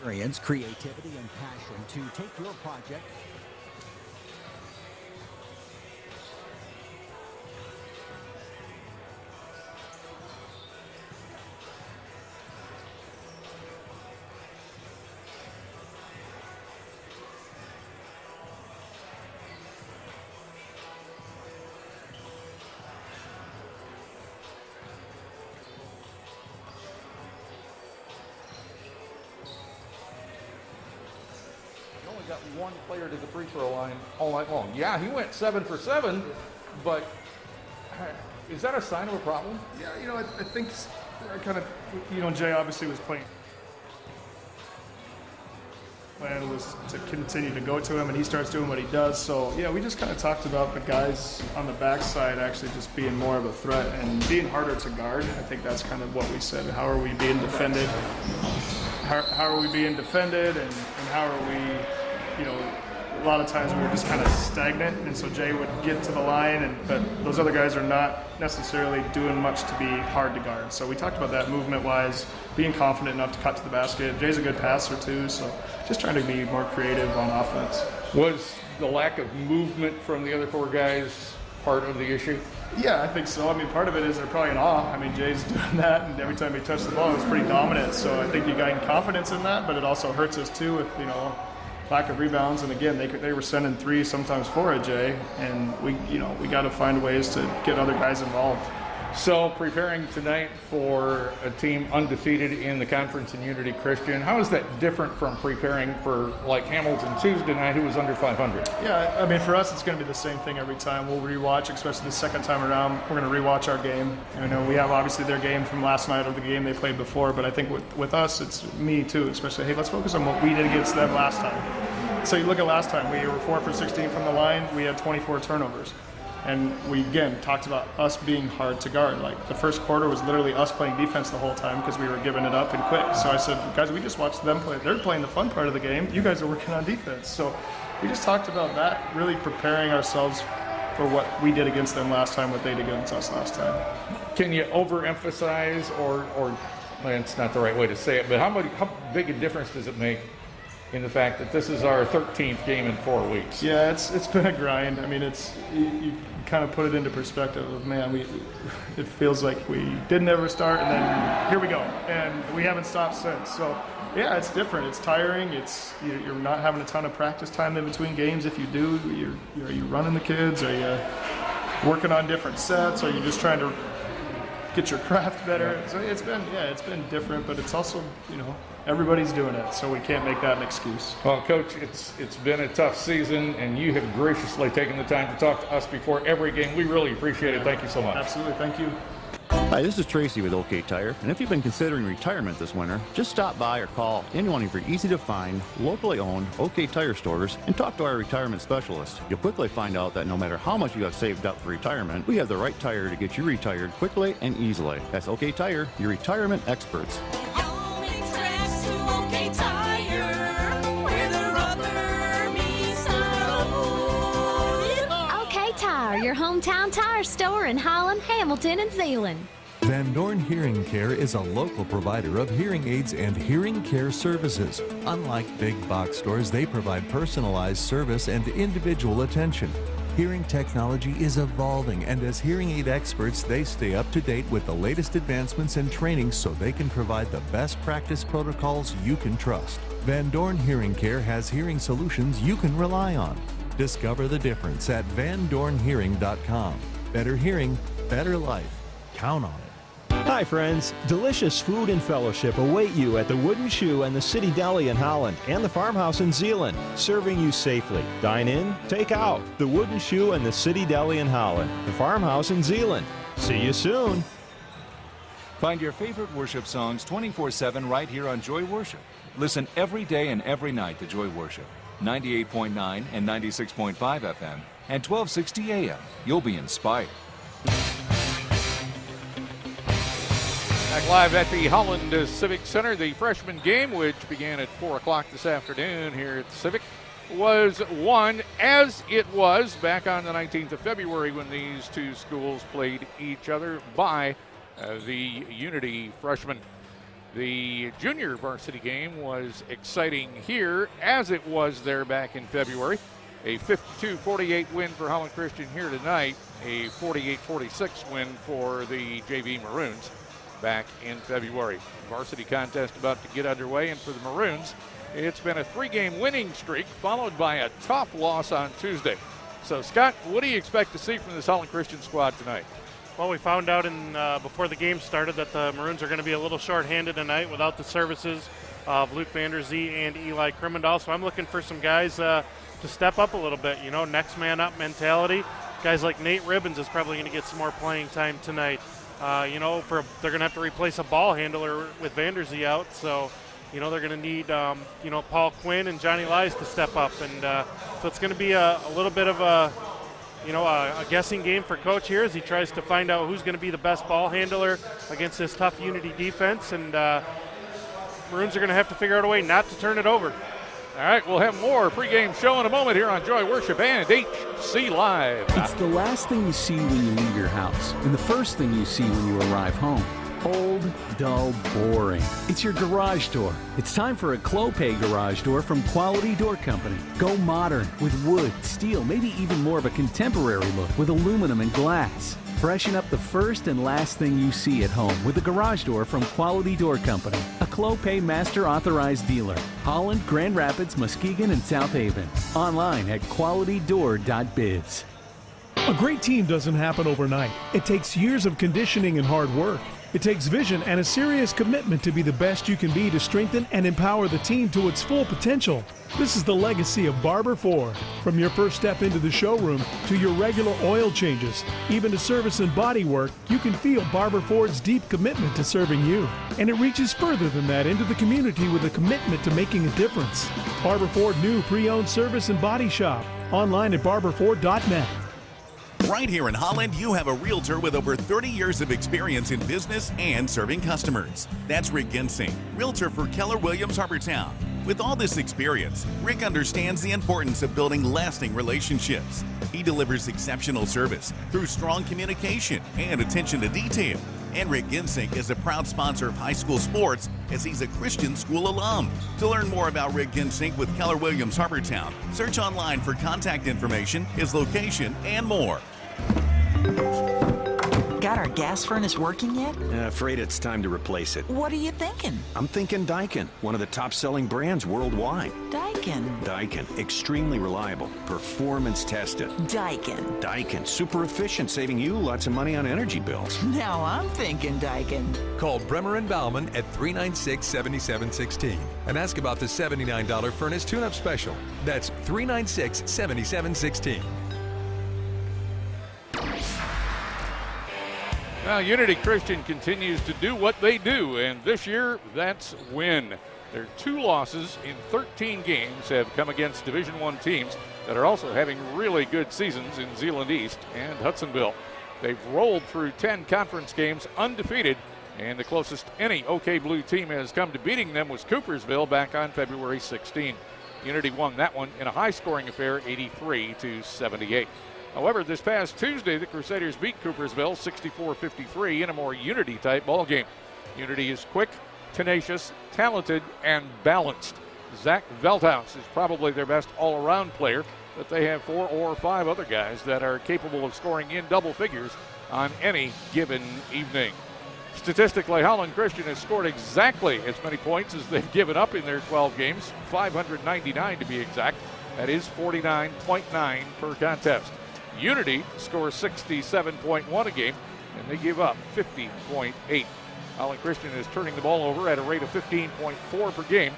experience, creativity, and passion to take your project got one player to the free throw line all night long. Yeah, he went 7 for 7, but is that a sign of a problem? Yeah, I think kind of, Jay obviously was playing. Plan was to continue to go to him, and he starts doing what he does. So, yeah, we just kind of talked about the guys on the backside actually just being more of a threat and being harder to guard. I think that's kind of what we said. How are we being defended? How are we being defended, and how are we, a lot of times we were just kind of stagnant, and so Jay would get to the line, but those other guys are not necessarily doing much to be hard to guard. So we talked about that movement-wise, being confident enough to cut to the basket. Jay's a good passer too, so just trying to be more creative on offense. Was the lack of movement from the other four guys part of the issue? Yeah, I think so. I mean, part of it is they're probably in awe. I mean, Jay's doing that, and every time he touched the ball, it's pretty dominant. So I think you gain confidence in that, but it also hurts us too with, lack of rebounds. And again, they were sending 3, sometimes 4 at Jay, and we got to find ways to get other guys involved. So preparing tonight for a team undefeated in the conference in Unity Christian, how is that different from preparing for like Hamilton Tuesday night, who was under 500? Yeah, I mean, for us, it's going to be the same thing every time. We'll rewatch, especially the second time around. We're going to rewatch our game. We have obviously their game from last night or the game they played before, but I think with us, it's me too, especially, hey, let's focus on what we did against them last time. So you look at last time, we were 4 for 16 from the line. We had 24 turnovers. And we, again, talked about us being hard to guard. Like, the first quarter was literally us playing defense the whole time because we were giving it up and quick. So I said, guys, we just watched them play. They're playing the fun part of the game. You guys are working on defense. So we just talked about that, really preparing ourselves for what we did against them last time, what they did against us last time. Can you overemphasize, or well, it's not the right way to say it, but how big a difference does it make in the fact that this is our 13th game in 4 weeks? Yeah, it's been a grind. I mean, you kind of put it into perspective of, man, it feels like we didn't ever start, and then here we go, and we haven't stopped since. So yeah, it's different. It's tiring. You're not having a ton of practice time in between games. If you do, are you running the kids? Are you working on different sets? Are you just trying to get your craft better? So it's been different, but it's also, everybody's doing it, so we can't make that an excuse. Well, Coach, it's been a tough season, and you have graciously taken the time to talk to us before every game. We really appreciate it. Thank you so much. Absolutely. Thank you. Hi, this is Tracy with OK Tire, and if you've been considering retirement this winter, just stop by or call any one of your easy-to-find, locally owned OK Tire stores and talk to our retirement specialist. You'll quickly find out that no matter how much you have saved up for retirement, we have the right tire to get you retired quickly and easily. That's OK Tire, your retirement experts. Your hometown tire store in Holland, Hamilton, and Zeeland. Van Dorn Hearing Care is a local provider of hearing aids and hearing care services. Unlike big box stores, they provide personalized service and individual attention. Hearing technology is evolving, and as hearing aid experts, they stay up to date with the latest advancements and training so they can provide the best practice protocols you can trust. Van Dorn Hearing Care has hearing solutions you can rely on. Discover the difference at VanDornHearing.com. Better hearing, better life. Count on it. Hi friends, delicious food and fellowship await you at the Wooden Shoe and the City Deli in Holland and the Farmhouse in Zeeland, serving you safely. Dine in, take out. The Wooden Shoe and the City Deli in Holland, the Farmhouse in Zeeland. See you soon. Find your favorite worship songs 24/7 right here on Joy Worship. Listen every day and every night to Joy Worship. 98.9 and 96.5 FM and 1260 AM. You'll be inspired. Back live at the Holland Civic Center, the freshman game, which began at 4 o'clock this afternoon here at the Civic, was won as it was back on the 19th of February when these two schools played each other by the Unity freshmen. The junior varsity game was exciting here as it was there back in February. A 52-48 win for Holland Christian here tonight. A 48-46 win for the JV Maroons back in February. Varsity contest about to get underway, and for the Maroons, it's been a 3-game winning streak followed by a tough loss on Tuesday. So, Scott, what do you expect to see from this Holland Christian squad tonight? Well, we found out before the game started that the Maroons are going to be a little short-handed tonight without the services of Luke Vanderzee and Eli Krimendahl. So I'm looking for some guys to step up a little bit. You know, next man up mentality. Guys like Nate Ribbons is probably going to get some more playing time tonight. They're going to have to replace a ball handler with Vanderzee out. So, you know, they're going to need, Paul Quinn and Johnny Lies to step up. And so it's going to be a little bit of a guessing game for Coach here as he tries to find out who's going to be the best ball handler against this tough Unity defense. And Maroons are going to have to figure out a way not to turn it over. All right, we'll have more pregame show in a moment here on Joy Worship and HCLive. It's the last thing you see when you leave your house and the first thing you see when you arrive home. Old, dull, boring. It's your garage door. It's time for a Clopay garage door from Quality Door Company. Go modern with wood, steel, maybe even more of a contemporary look with aluminum and glass. Freshen up the first and last thing you see at home with a garage door from Quality Door Company, a Clopay Master Authorized Dealer. Holland, Grand Rapids, Muskegon, and South Haven. Online at qualitydoor.biz. A great team doesn't happen overnight. It takes years of conditioning and hard work. It takes vision and a serious commitment to be the best you can be to strengthen and empower the team to its full potential. This is the legacy of Barber Ford. From your first step into the showroom to your regular oil changes, even to service and body work, you can feel Barber Ford's deep commitment to serving you. And it reaches further than that into the community with a commitment to making a difference. Barber Ford new pre-owned service and body shop. Online at barberford.net. Right here in Holland, you have a realtor with over 30 years of experience in business and serving customers. That's Rick Ginsing, realtor for Keller Williams Harbortown. With all this experience, Rick understands the importance of building lasting relationships. He delivers exceptional service through strong communication and attention to detail. And Rick Ginsing is a proud sponsor of high school sports as he's a Christian school alum. To learn more about Rick Ginsing with Keller Williams Harbortown, search online for contact information, his location, and more. Got our gas furnace working yet? Afraid it's time to replace it. What are you thinking? I'm thinking Daikin, one of the top-selling brands worldwide. Daikin? Daikin, extremely reliable, performance tested. Daikin. Daikin, super efficient, saving you lots of money on energy bills. Now I'm thinking Daikin. Call Bremer and Bauman at 396-7716 and ask about the $79 furnace tune-up special. That's 396-7716. Well, Unity Christian continues to do what they do, and this year, that's win. Their 2 losses in 13 games have come against Division I teams that are also having really good seasons in Zeeland East and Hudsonville. They've rolled through 10 conference games undefeated, and the closest any OK Blue team has come to beating them was Coopersville back on February 16. Unity won that one in a high-scoring affair, 83-78. However, this past Tuesday, the Crusaders beat Coopersville 64-53 in a more Unity-type ball game. Unity is quick, tenacious, talented, and balanced. Zach Veldhuis is probably their best all-around player, but they have 4 or 5 other guys that are capable of scoring in double figures on any given evening. Statistically, Holland Christian has scored exactly as many points as they've given up in their 12 games, 599 to be exact. That is 49.9 per contest. Unity scores 67.1 a game, and they give up 50.8. Holland Christian is turning the ball over at a rate of 15.4 per game,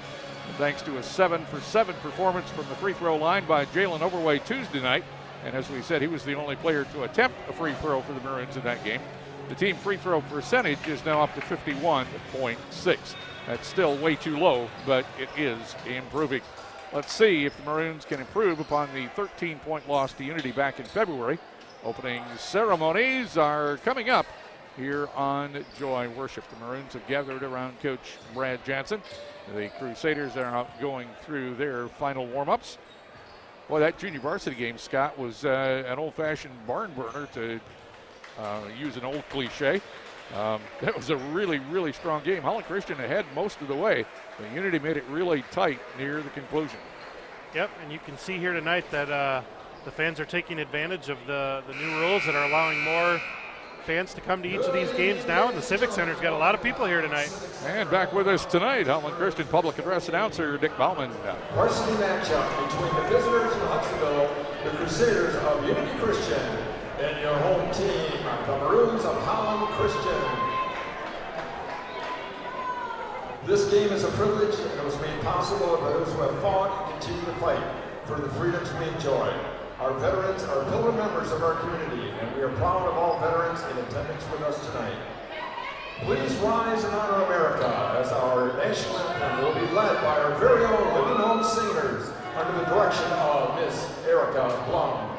and thanks to a 7-for-7 performance from the free throw line by Jalen Overway Tuesday night. And as we said, he was the only player to attempt a free throw for the Maroons in that game. The team free throw percentage is now up to 51.6. That's still way too low, but it is improving. Let's see if the Maroons can improve upon the 13-point loss to Unity back in February. Opening ceremonies are coming up here on Joy Worship. The Maroons have gathered around Coach Brad Jansen. The Crusaders are out going through their final warm-ups. Boy, that junior varsity game, Scott, was an old-fashioned barn burner, to use an old cliche. That was a really, really strong game. Holland Christian ahead most of the way, but Unity made it really tight near the conclusion. Yep, and you can see here tonight that the fans are taking advantage of the new rules that are allowing more fans to come to each of these games now, and the Civic Center's got a lot of people here tonight. And back with us tonight, Holland Christian Public Address announcer Dick Bauman. Varsity matchup between the visitors from Hudsonville, the Crusaders of Unity Christian, and your home team, the Maroons of Holland Christian. This game is a privilege and it was made possible by those who have fought and continue to fight for the freedoms we enjoy. Our veterans are pillar members of our community, and we are proud of all veterans in attendance with us tonight. Please rise and honor America as our national anthem will be led by our very own Living Home Singers under the direction of Miss Erica Blum.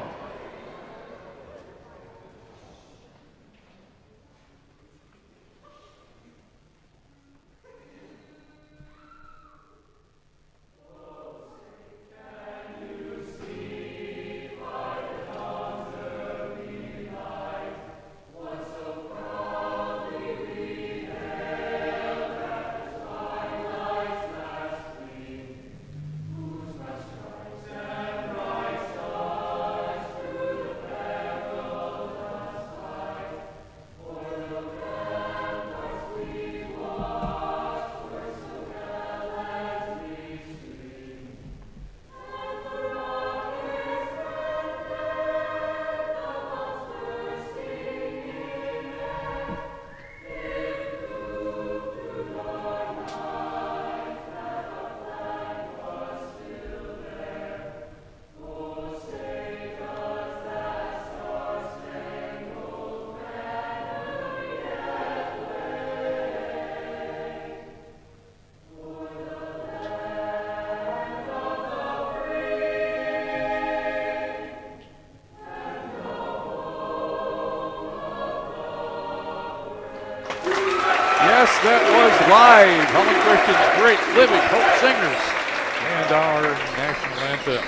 That was live. Holland Christian's great Living Hope Singers and our national anthem.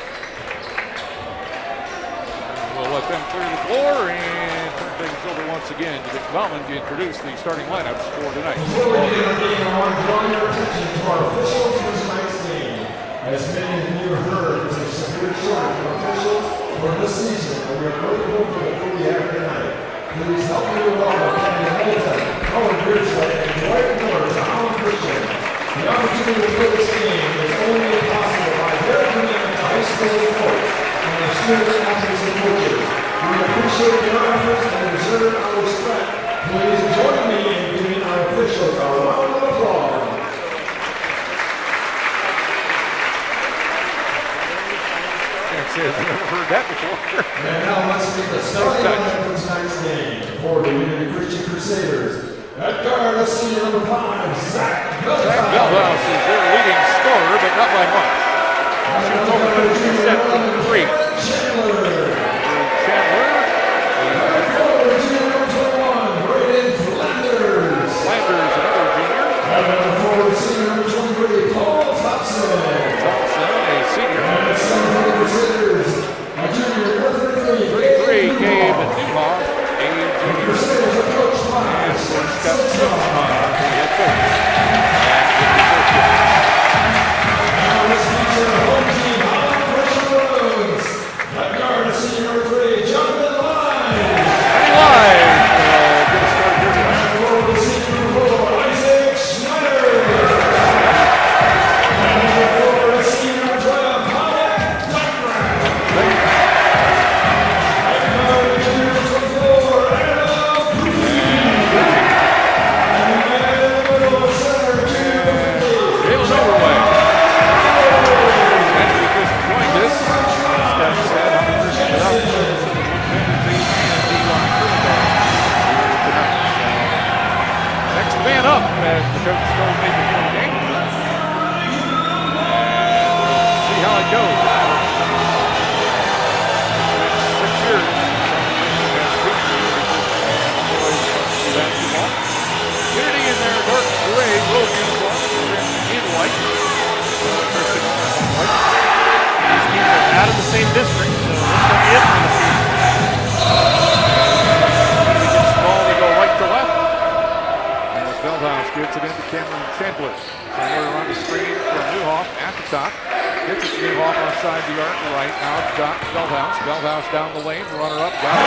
We'll let them clear the floor and turn things over once again to Dick Bauman to introduce the starting lineups for tonight. Before we begin our game, I want to draw your attention to our officials for tonight's game. As many of you have heard, there's a severe shortage of officials for this season, and we are really hopeful that we have tonight. Please help me to welcome Kenny Hamilton, Howard Beardsley, and Dwight Miller to Holland Christian. The opportunity to play this game is only made possible by their commitment to high school sports and their student athletes and coaches. We appreciate their efforts and deserve our respect. Please join me in giving our officials a round of applause. I've never heard that before. And now let's meet the starting lineup for tonight's game. For the Unity Christian Crusaders, at guard, let's see number 5, Zach Belhouse. Zach Belhouse is their leading scorer, but not by much. Shoots over 50% from 3. Chandler. Forward to number 21, Braden Flanders. Flanders, another junior. And forward to number 23, Paul Thompson. Thompson, a senior. And at center for the Crusaders, a junior, number 33, Gabe Newhoff, a junior. Crusaders are coached by Scott Simmons, the head coach. Now let's feature our home team, Holland Christian Maroons. At guard, a senior number 3, Jonathan Lyons. Live, get us started here tonight. And forward to senior number 4, Isaac Schneider. And forward to senior number 12, Colin Blackburn. And now junior number 24, Anna Cookie. And middle center, junior number 50. It was overway. And we just joined us. Scott said, I'm without Veldhouse. Veldhouse down the lane, runner up, got it.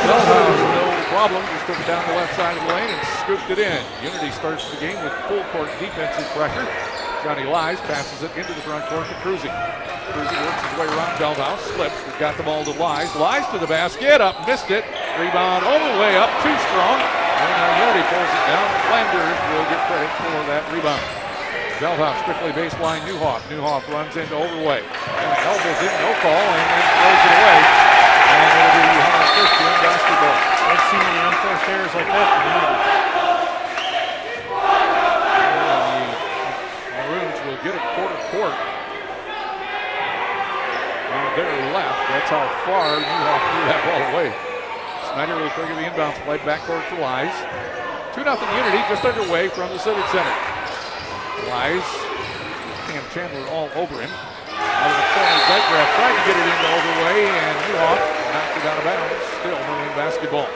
Veldhouse, no problem, just took it down the left side of the lane and scooped it in. Unity starts the game with full court defensive pressure. Johnny Lies passes it into the front court to Cruzy. Cruzy works his way around Veldhouse, slips, we've got the ball to Lies. Lies to the basket, up, missed it. Rebound all the way up, too strong. And Unity pulls it down. Flanders will get credit for that rebound. Veldhouse quickly baseline Newhoff. Newhoff runs into Overway. And elbows it, no call, and then throws it away. And it'll be Holland Christian basketball. I've seen many unforced errors like that from Unity. The Maroons will get a quarter court. On their left, that's how far Newhoff threw that ball away. Snyder will trigger the inbounds play, backcourt for Lies. 2-0 Unity, just underway from the Civic Center. Lies, Cam Chandler all over him. Out of the corner, Dygraff tried to get it into Overway, and Newhoff knocked it out of bounds. Still Maroon basketball.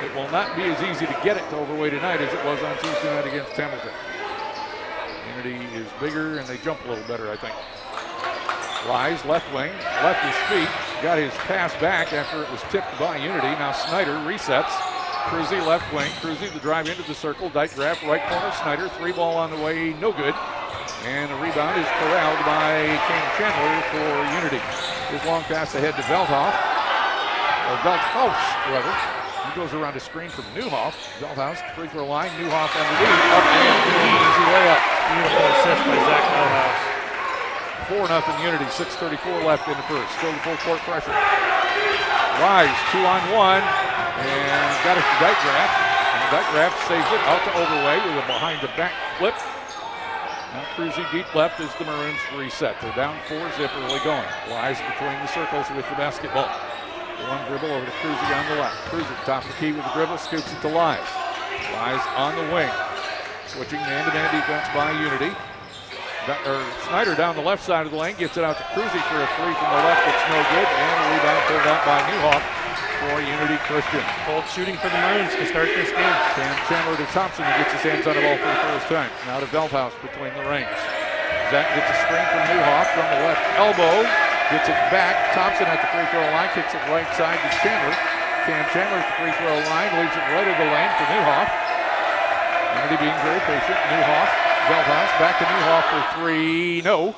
It will not be as easy to get it to Overway tonight as it was on Tuesday night against Hamilton. Unity is bigger, and they jump a little better, I think. Lies, left wing, left his feet, got his pass back after it was tipped by Unity. Now Snyder resets. Cruzy left wing. Cruzy the drive into the circle. Dygraff right corner. Snyder 3-ball on the way. No good. And the rebound is corralled by Cam Chandler for Unity. His long pass ahead to Veldhoff. Or Veldhouse, rather. He goes around a screen from Newhoff. Veldhouse, free throw line. Newhoff underneath. Up and easy layup. Beautiful assist by Zach Veldhouse. 4-0 Unity. 6:34 left in the first. Still the full court pressure. Rise 2-on-1. And got it to Dygraff. And Dygraff saves it out to Overway with a behind-the-back flip. Now Cruzy deep left as the Maroons reset. They're down 4-zip early going. Lies between the circles with the basketball. One dribble over to Cruzy on the left. Cruzy top of the key with the dribble, scoops it to Lies. Lies on the wing. Switching man-to-man defense by Unity. Snyder down the left side of the lane, gets it out to Cruzy for a three from the left. It's no good, and a rebound pulled out by Newhoff for Unity Christian. Bold shooting for the Maroons to start this game. Cam Chandler to Thompson, who gets his hands on the ball for the first time. Now to Veldhouse between the rings. Zach gets a screen from Newhoff from the left elbow, gets it back. Thompson at the free throw line, kicks it right side to Chandler. Cam Chandler at the free throw line, leaves it right of the lane for Newhoff. Unity being very patient. Newhoff, Veldhouse back to Newhoff for three. No,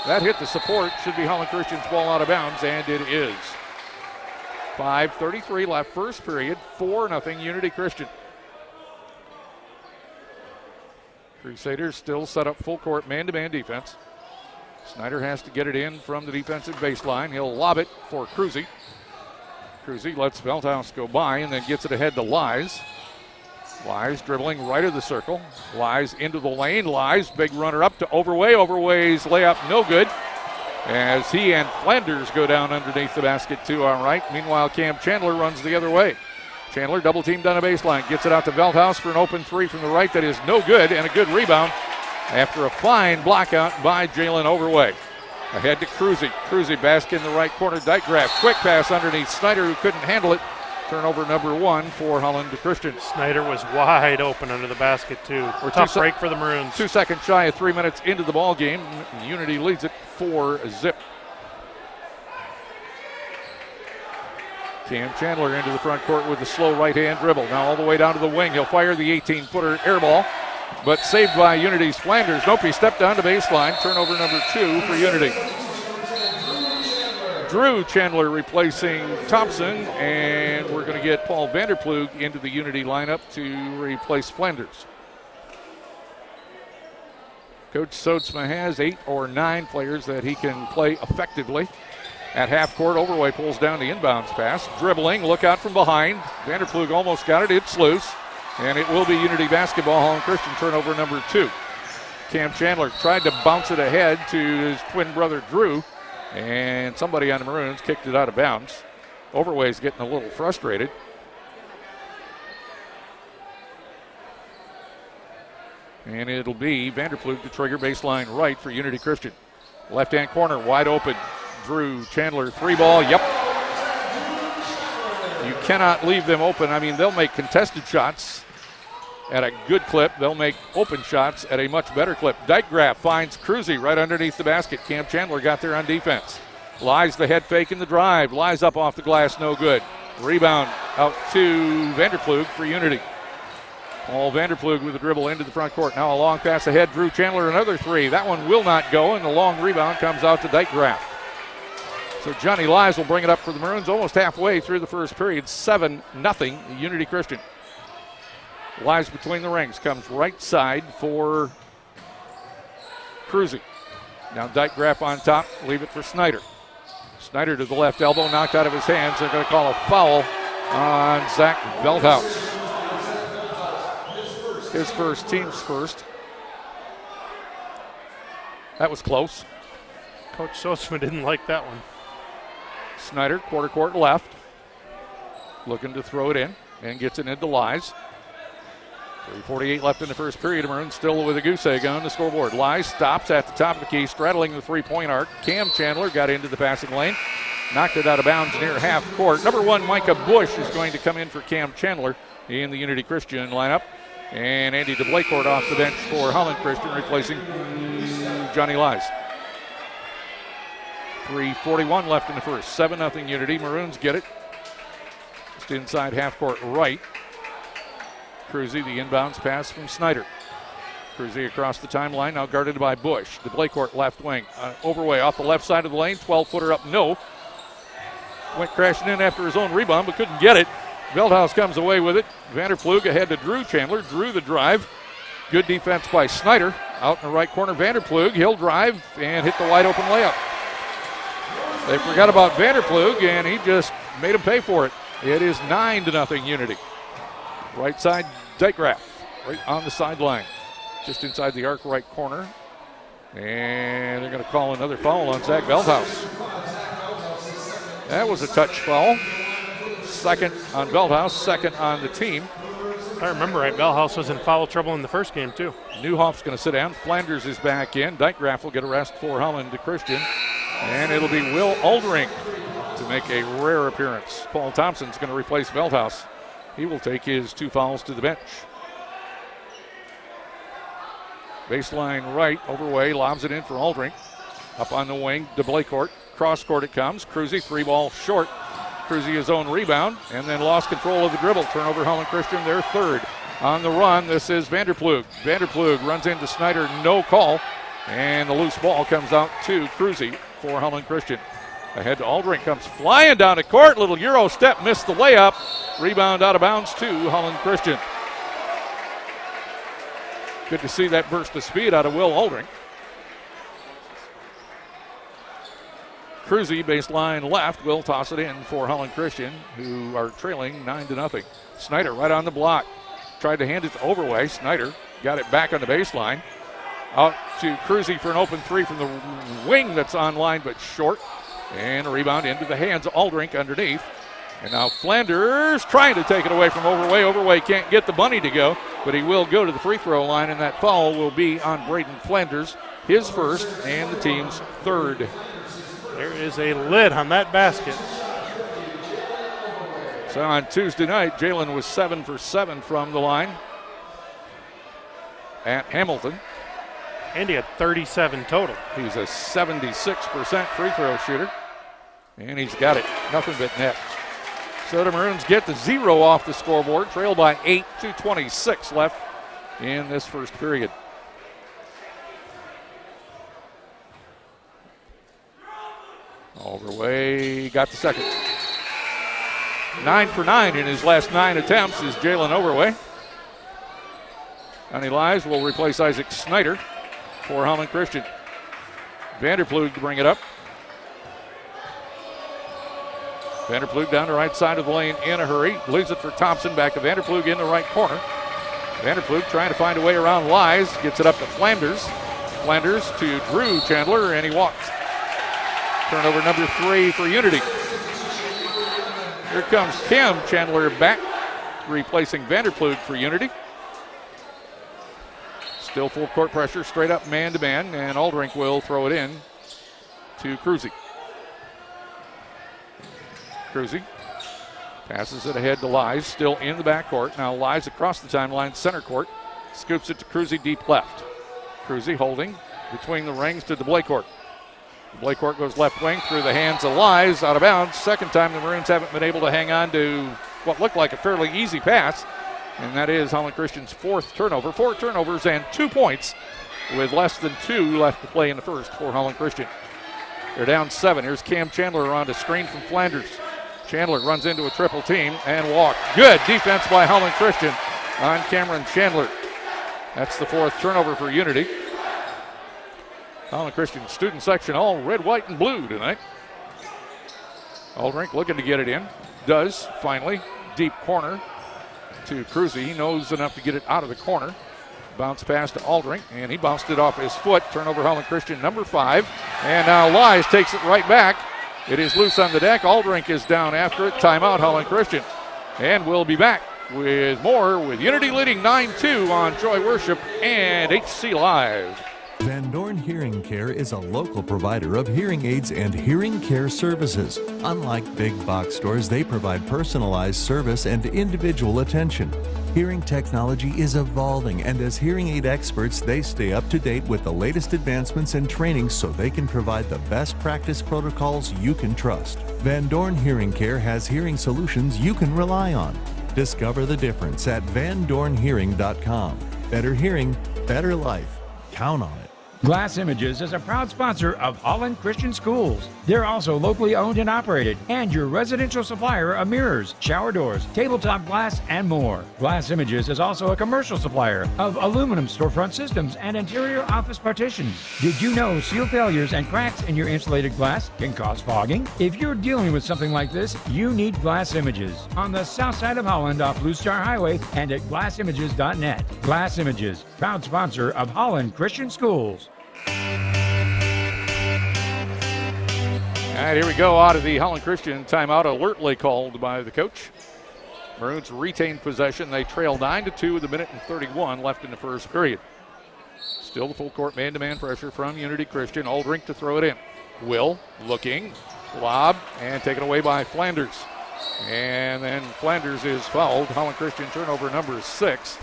that hit the support. Should be Holland Christian's ball out of bounds, and it is. 5:33 left, first period. 4-0 Unity Christian. Crusaders still set up full court man-to-man defense. Snyder has to get it in from the defensive baseline. He'll lob it for Cruzy. Cruzy lets Veldhouse go by and then gets it ahead to Lies. Lies dribbling right of the circle. Lies into the lane. Lies, big runner up to Overway. Overway's layup no good, as he and Flanders go down underneath the basket too, all right. Meanwhile, Cam Chandler runs the other way. Chandler double teamed on a baseline. Gets it out to Veldhouse for an open three from the right that is no good, and a good rebound after a fine blockout by Jalen Overway. Ahead to Cruzy. Cruzy basket in the right corner. Dygraff, quick pass underneath Snyder, who couldn't handle it. Turnover number one for Holland Christian. Snyder was wide open under the basket too. Tough break for the Maroons. 2 seconds shy of 3 minutes into the ball game. Unity leads it 4-zip. Cam Chandler into the front court with a slow right-hand dribble. Now all the way down to the wing. He'll fire the 18-footer air ball, but saved by Unity's Flanders. Nope, he stepped down to baseline. Turnover number 2 for Unity. Drew Chandler replacing Thompson, and we're going to get Paul Vanderplug into the Unity lineup to replace Flanders. Coach Soetsma has 8 or 9 players that he can play effectively. At half court, Overway pulls down the inbounds pass. Dribbling, look out from behind. Vanderplug almost got it. It's loose, and it will be Unity basketball. Holland Christian turnover number 2. Cam Chandler tried to bounce it ahead to his twin brother Drew, and somebody on the Maroons kicked it out of bounds. Overway's getting a little frustrated. And it'll be Vanderplug to trigger baseline right for Unity Christian. Left-hand corner, wide open. Drew Chandler, 3-ball, yep. You cannot leave them open. I mean, they'll make contested shots. at a good clip. They'll make open shots at a much better clip. Dykegraf finds Cruzy right underneath the basket. Cam Chandler got there on defense. Lies the head fake in the drive. Lies up off the glass, no good. Rebound out to Vanderplug for Unity. Paul Vanderplug with the dribble into the front court. Now a long pass ahead. Drew Chandler, another three. That one will not go, and the long rebound comes out to Dykegraf. So Johnny Lies will bring it up for the Maroons almost halfway through the first period. 7-0 Unity Christian. Lies between the rings. Comes right side for Cruzy. Now Dykegraf on top. Leave it for Snyder. Snyder to the left elbow. Knocked out of his hands. They're going to call a foul on Zach Veldhuis. His first, team's first. That was close. Coach Sosma didn't like that one. Snyder, quarter court left. Looking to throw it in and gets it into Lies. 3:48 left in the first period. Maroons still with a goose egg on the scoreboard. Lies stops at the top of the key, straddling the three-point arc. Cam Chandler got into the passing lane. Knocked it out of bounds near half court. Number 1, Micah Bush is going to come in for Cam Chandler in the Unity Christian lineup. And Andy DeBlakecourt off the bench for Holland Christian, replacing Johnny Lies. 3:41 left in the first. 7-0 Unity. Maroons get it. Just inside half court right. Cruzy, the inbounds pass from Snyder. Cruzy across the timeline, now guarded by Bush. DeBlakecourt left wing. Overway off the left side of the lane. 12-footer up, no. Went crashing in after his own rebound, but couldn't get it. Veldhuis comes away with it. Vanderplug ahead to Drew Chandler. Drew the drive. Good defense by Snyder. Out in the right corner, Vanderplug. He'll drive and hit the wide open layup. They forgot about Vanderplug, and he just made him pay for it. It is 9-0 Unity. Right side, Dykegraf, right on the sideline. Just inside the arc right corner. And they're going to call another foul on Zach Veldhuis. That was a touch foul. Second on Veldhuis, second on the team. If I remember right, Veldhuis was in foul trouble in the first game, too. Newhoff's going to sit down. Flanders is back in. Dykegraf will get a rest for Holland to Christian. And it'll be Will Aldring to make a rare appearance. Paul Thompson's going to replace Veldhuis. He will take his 2 fouls to the bench. Baseline right, Overway, lobs it in for Aldring. Up on the wing, DeBlakecourt. Cross court it comes. Cruzy, 3-ball short. Cruzy his own rebound, and then lost control of the dribble. Turnover, Holland Christian, their third. On the run, this is Vanderplug. Vanderplug runs into Snyder, no call. And the loose ball comes out to Cruzy for Holland Christian. Ahead to Aldring, comes flying down the court. Little Euro step, missed the layup. Rebound out of bounds to Holland Christian. Good to see that burst of speed out of Will Aldring. Cruzy, baseline left, will toss it in for Holland Christian, who are trailing 9-0. Snyder right on the block. Tried to hand it to Overway. Snyder got it back on the baseline. Out to Cruzy for an open three from the wing that's on line but short. And a rebound into the hands of Aldrink underneath. And now Flanders trying to take it away from Overway. Overway can't get the bunny to go, but he will go to the free throw line, and that foul will be on Braden Flanders, his first and the team's third. There is a lid on that basket. So on Tuesday night, Jalen was 7 for 7 from the line at Hamilton. And he had 37 total. He's a 76% free throw shooter. And he's got it. Nothing but net. So the Maroons get the 0 off the scoreboard. Trail by 8, 2:26 left in this first period. Overway got the second. 9 for 9 in his last 9 attempts is Jalen Overway. Johnny Lies will replace Isaac Snyder for Holland Christian. Vanderplug to bring it up. Vanderplug down the right side of the lane in a hurry. Leaves it for Thompson. Back to Vanderplug in the right corner. Vanderplug trying to find a way around Lies. Gets it up to Flanders. Flanders to Drew Chandler, and he walks. Turnover number 3 for Unity. Here comes Cam Chandler back, replacing Vanderplug for Unity. Still full court pressure, straight up man-to-man, and Aldrink will throw it in to Cruzy. Cruzy Passes it ahead to Lies, still in the backcourt. Now Lies across the timeline, center court. Scoops it to Cruzy deep left. Cruzy holding between the rings to DeBlaycourt. DeBlaycourt goes left wing through the hands of Lies, out of bounds. Second time the Maroons haven't been able to hang on to what looked like a fairly easy pass, and that is Holland Christian's fourth turnover. 4 turnovers and 2 points with less than 2 left to play in the first for Holland Christian. They're down 7. Here's Cam Chandler on a screen from Flanders. Chandler runs into a triple team and walked. Good defense by Holland Christian on Cameron Chandler. That's the 4th turnover for Unity. Holland Christian student section all red, white, and blue tonight. Aldrink looking to get it in. Does, finally. Deep corner to Cruzy. He knows enough to get it out of the corner. Bounce pass to Aldrink, and he bounced it off his foot. Turnover Holland Christian, number 5. And now Lies takes it right back. It is loose on the deck. Aldrink is down after it. Timeout, Holland Christian. And we'll be back with more with Unity leading 9-2 on Joy Worship and HCLive. Van Dorn Hearing Care is a local provider of hearing aids and hearing care services. Unlike big box stores, they provide personalized service and individual attention. Hearing technology is evolving, and as hearing aid experts, they stay up to date with the latest advancements and training so they can provide the best practice protocols you can trust. Van Dorn Hearing Care has hearing solutions you can rely on. Discover the difference at vandornhearing.com. Better hearing, better life. Count on it. Glass Images is a proud sponsor of Holland Christian Schools. They're also locally owned and operated, and your residential supplier of mirrors, shower doors, tabletop glass, and more. Glass Images is also a commercial supplier of aluminum storefront systems and interior office partitions. Did you know seal failures and cracks in your insulated glass can cause fogging? If you're dealing with something like this, you need Glass Images on the south side of Holland off Blue Star Highway and at glassimages.net. Glass Images, proud sponsor of Holland Christian Schools. All right, here we go out of the Holland Christian timeout, alertly called by the coach. Maroons retain possession. They trail 9-2 with a minute and 31 left in the first period. Still the full court man-to-man pressure from Unity Christian. Aldrink to throw it in. Will looking, lob, and taken away by Flanders. And then Flanders is fouled. Holland Christian turnover number 6.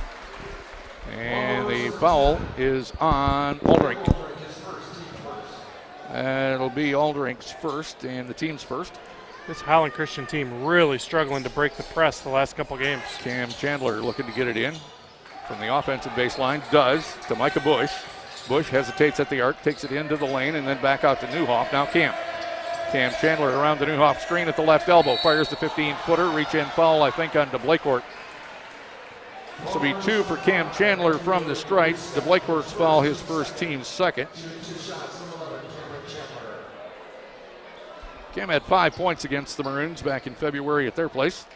And the foul is on Aldrink. It'll be Aldrink's first and the team's first. This Holland Christian team really struggling to break the press the last couple games. Cam Chandler looking to get it in from the offensive baseline. Does to Micah Bush. Bush hesitates at the arc, takes it into the lane, and then back out to Newhoff. Now Cam Chandler around the Newhoff screen at the left elbow. Fires the 15-footer. Reach-in foul, I think, on DeBlaycourt. This will be 2 for Cam Chandler from the stripe. DeBlaycourt's foul, his first, team's second. Cam had 5 points against the Maroons back in February at their place.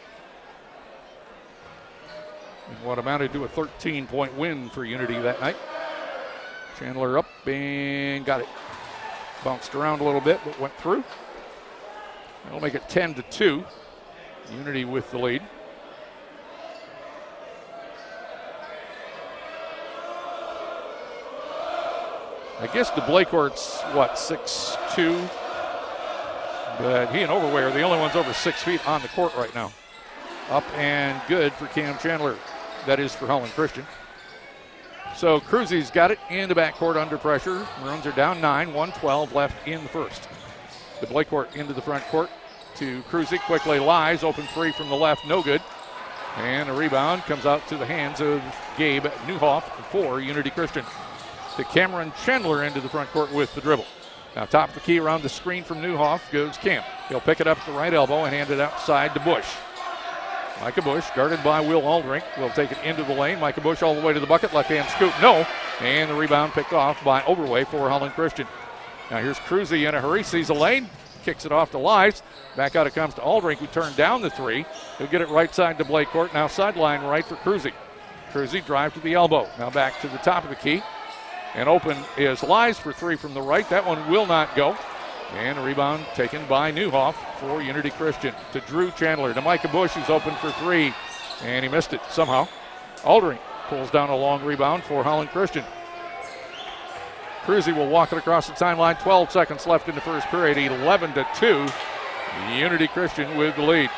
And what amounted to a 13-point win for Unity that night. Chandler up and got it. Bounced around a little bit, but went through. That'll make it 10-2. Unity with the lead. I guess DeBlaycourt's, 6'2"? But he and Overway are the only ones over 6 feet on the court right now. Up and good for Cam Chandler. That is for Holland Christian. So Cruzy's got it in the backcourt under pressure. Maroons are down 9, 1:12 left in the first. DeBlaycourt into the front court to Cruzy. Quickly Lies, open 3 from the left, no good. And a rebound comes out to the hands of Gabe Newhoff for Unity Christian. To Cameron Chandler into the front court with the dribble. Now top of the key around the screen from Newhoff goes Cam. He'll pick it up at the right elbow and hand it outside to Bush. Micah Bush guarded by Will Aldrink. Will take it into the lane. Micah Bush all the way to the bucket. Left hand scoop, no. And the rebound picked off by Overway for Holland Christian. Now here's Cruzy in a hurry. Sees a lane. Kicks it off to Lies. Back out it comes to Aldrink, who turned down the 3. He'll get it right side to DeBlaycourt. Now sideline right for Cruzy. Cruzy drive to the elbow. Now back to the top of the key. And open is Lies for 3 from the right. That one will not go. And a rebound taken by Newhoff for Unity Christian. To Drew Chandler. To Micah Bush, who's open for 3. And he missed it somehow. Aldrink pulls down a long rebound for Holland Christian. Cruzy will walk it across the timeline. 12 seconds left in the first period. 11-2. Unity Christian with the lead.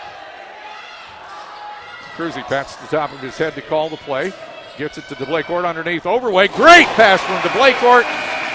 Cruzy pats the top of his head to call the play. Gets it to DeBlaycourt underneath Overway. Great pass from DeBlaycourt.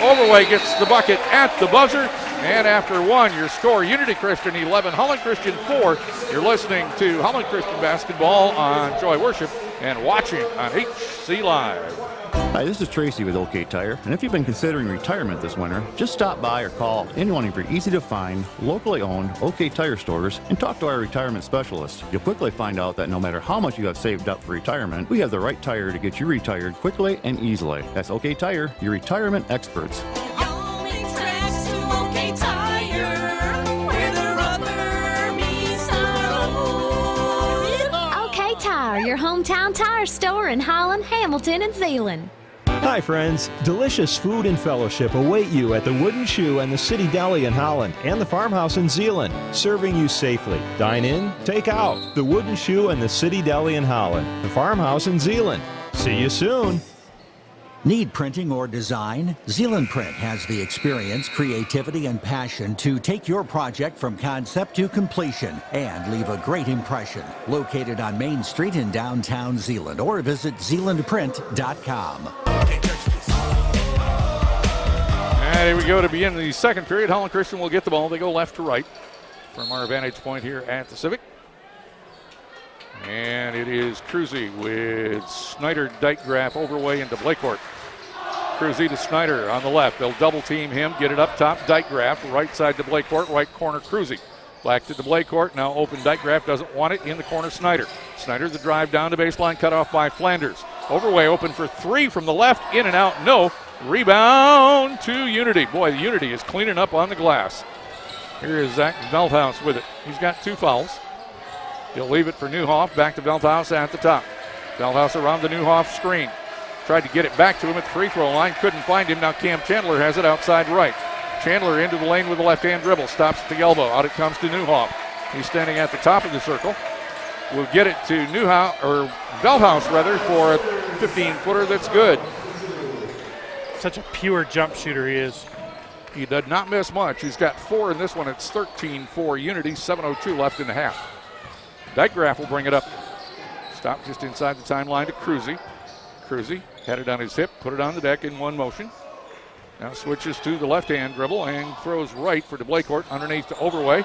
Overway gets the bucket at the buzzer. And after one, your score, Unity Christian 11, Holland Christian 4. You're listening to Holland Christian basketball on Joy Worship and watching on HCLive. Hi, this is Tracy with OK Tire, and if you've been considering retirement this winter, just stop by or call anyone of your easy-to-find, locally owned OK Tire stores and talk to our retirement specialist. You'll quickly find out that no matter how much you have saved up for retirement, we have the right tire to get you retired quickly and easily. That's OK Tire, your retirement experts. Your hometown tire store in Holland, Hamilton, and Zeeland. Hi friends, delicious food and fellowship await you at the Wooden Shoe and the City Deli in Holland and the Farmhouse in Zeeland, serving you safely. Dine in, take out. The Wooden Shoe and the City Deli in Holland, the Farmhouse in Zeeland. See you soon. Need printing or design? Zeeland Print has the experience, creativity, and passion to take your project from concept to completion and leave a great impression. Located on Main Street in downtown Zeeland, or visit zeelandprint.com. And here we go to begin the second period. Holland Christian will get the ball. They go left to right from our vantage point here at the Civic. And it is Cruzy with Snyder, Dykegraph, Overway, into DeBlaycourt. Cruzy to Snyder on the left. They'll double team him, get it up top. Dykegraph, right side to DeBlaycourt, right corner Cruzy. Back to DeBlaycourt, now open Dykegraph, doesn't want it, in the corner Snyder. Snyder the drive down to baseline, cut off by Flanders. Overway open for three from the left, in and out, no. Rebound to Unity. Boy, the Unity is cleaning up on the glass. Here is Zach Veldhuis with it. He's got 2 fouls. He'll leave it for Newhoff, back to Veldhuis at the top. Veldhuis around the Newhoff screen. Tried to get it back to him at the free throw line, couldn't find him. Now Cam Chandler has it outside right. Chandler into the lane with a left-hand dribble, stops at the elbow. Out it comes to Newhoff. He's standing at the top of the circle. We'll get it to Veldhuis for a 15-footer that's good. Such a pure jump shooter he is. He did not miss much. He's got 4 in this one. It's 13-4 Unity, 7:02 left in the half. Dykegraph will bring it up. Stop just inside the timeline to Cruzy. Cruzy had it on his hip, put it on the deck in one motion. Now switches to the left-hand dribble and throws right for DeBlaycourt underneath to Overway.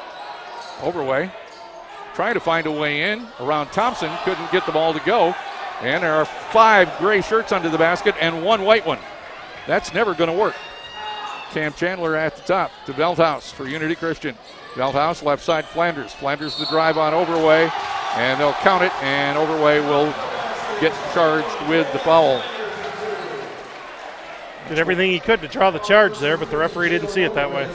Overway trying to find a way in around Thompson, couldn't get the ball to go. And there are 5 gray shirts under the basket and 1 white one. That's never going to work. Cam Chandler at the top to Veldhuis for Unity Christian. Veldhuis left side Flanders. Flanders the drive on Overway, and they'll count it, and Overway will get charged with the foul. Did everything he could to draw the charge there, but the referee didn't see it that way.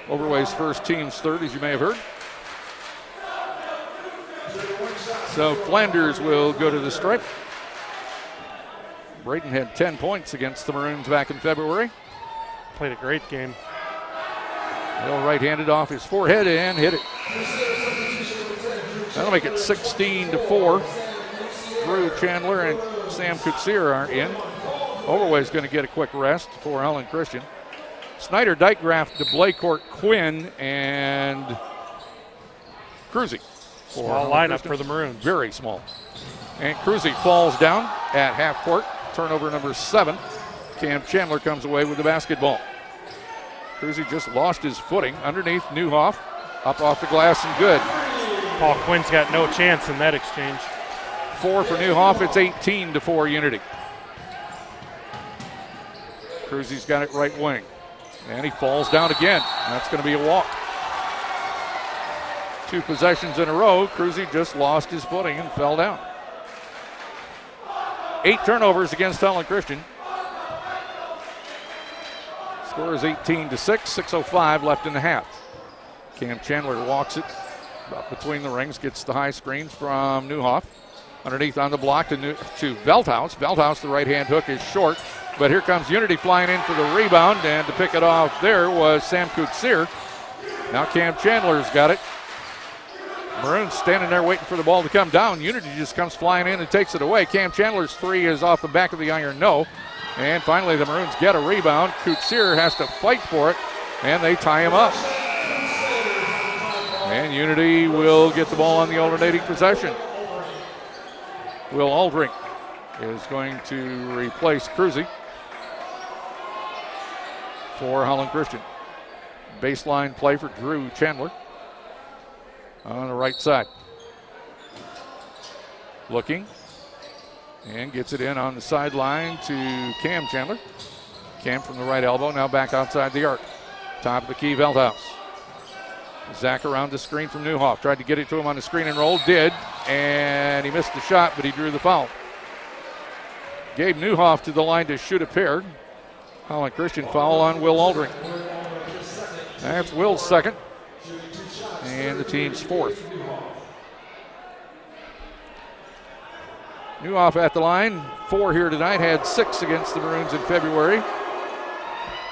Overway's first, team's third, as you may have heard. So Flanders will go to the stripe. Braden had 10 points against the Maroons back in February. Played a great game. He'll right-handed off his forehead and hit it. That'll make it 16-4. Drew Chandler and Sam Kutsier are in. Overway's going to get a quick rest for Holland Christian. Snyder, Dykegraph, DeBlaycourt, Quinn, and Cruzy. Small lineup for the Maroons. Very small. And Cruzy falls down at half court. Turnover number 7. Cam Chandler comes away with the basketball. Cruzy just lost his footing underneath Newhoff. Up off the glass and good. Paul Quinn's got no chance in that exchange. 4 for Newhoff. It's 18-4 Unity. Cruzy's got it right wing. And he falls down again. That's going to be a walk. 2 possessions in a row. Cruzy just lost his footing and fell down. 8 turnovers against Holland Christian. Score is 18-6, 6:05 left in the half. Cam Chandler walks it up between the rings, gets the high screen from Newhoff. Underneath on the block to Veldhuis. Veldhuis, the right-hand hook is short, but here comes Unity flying in for the rebound, and to pick it off there was Sam Kutsier. Now Cam Chandler's got it. Maroons standing there waiting for the ball to come down. Unity just comes flying in and takes it away. Cam Chandler's 3 is off the back of the iron, no. And finally the Maroons get a rebound. Kutsier has to fight for it, and they tie him up. And Unity will get the ball on the alternating possession. Will Aldrich is going to replace Cruzy for Holland Christian. Baseline play for Drew Chandler on the right side. Looking and gets it in on the sideline to Cam Chandler. Cam from the right elbow, now back outside the arc. Top of the key, Veldhouse. Zach around the screen from Newhoff. Tried to get it to him on the screen and roll. Did. And he missed the shot, but he drew the foul. Gabe Newhoff to the line to shoot a pair. Holland Christian foul on Will Aldrich. That's Will's second. And the team's fourth. Newhoff at the line. 4 here tonight. Had 6 against the Maroons in February.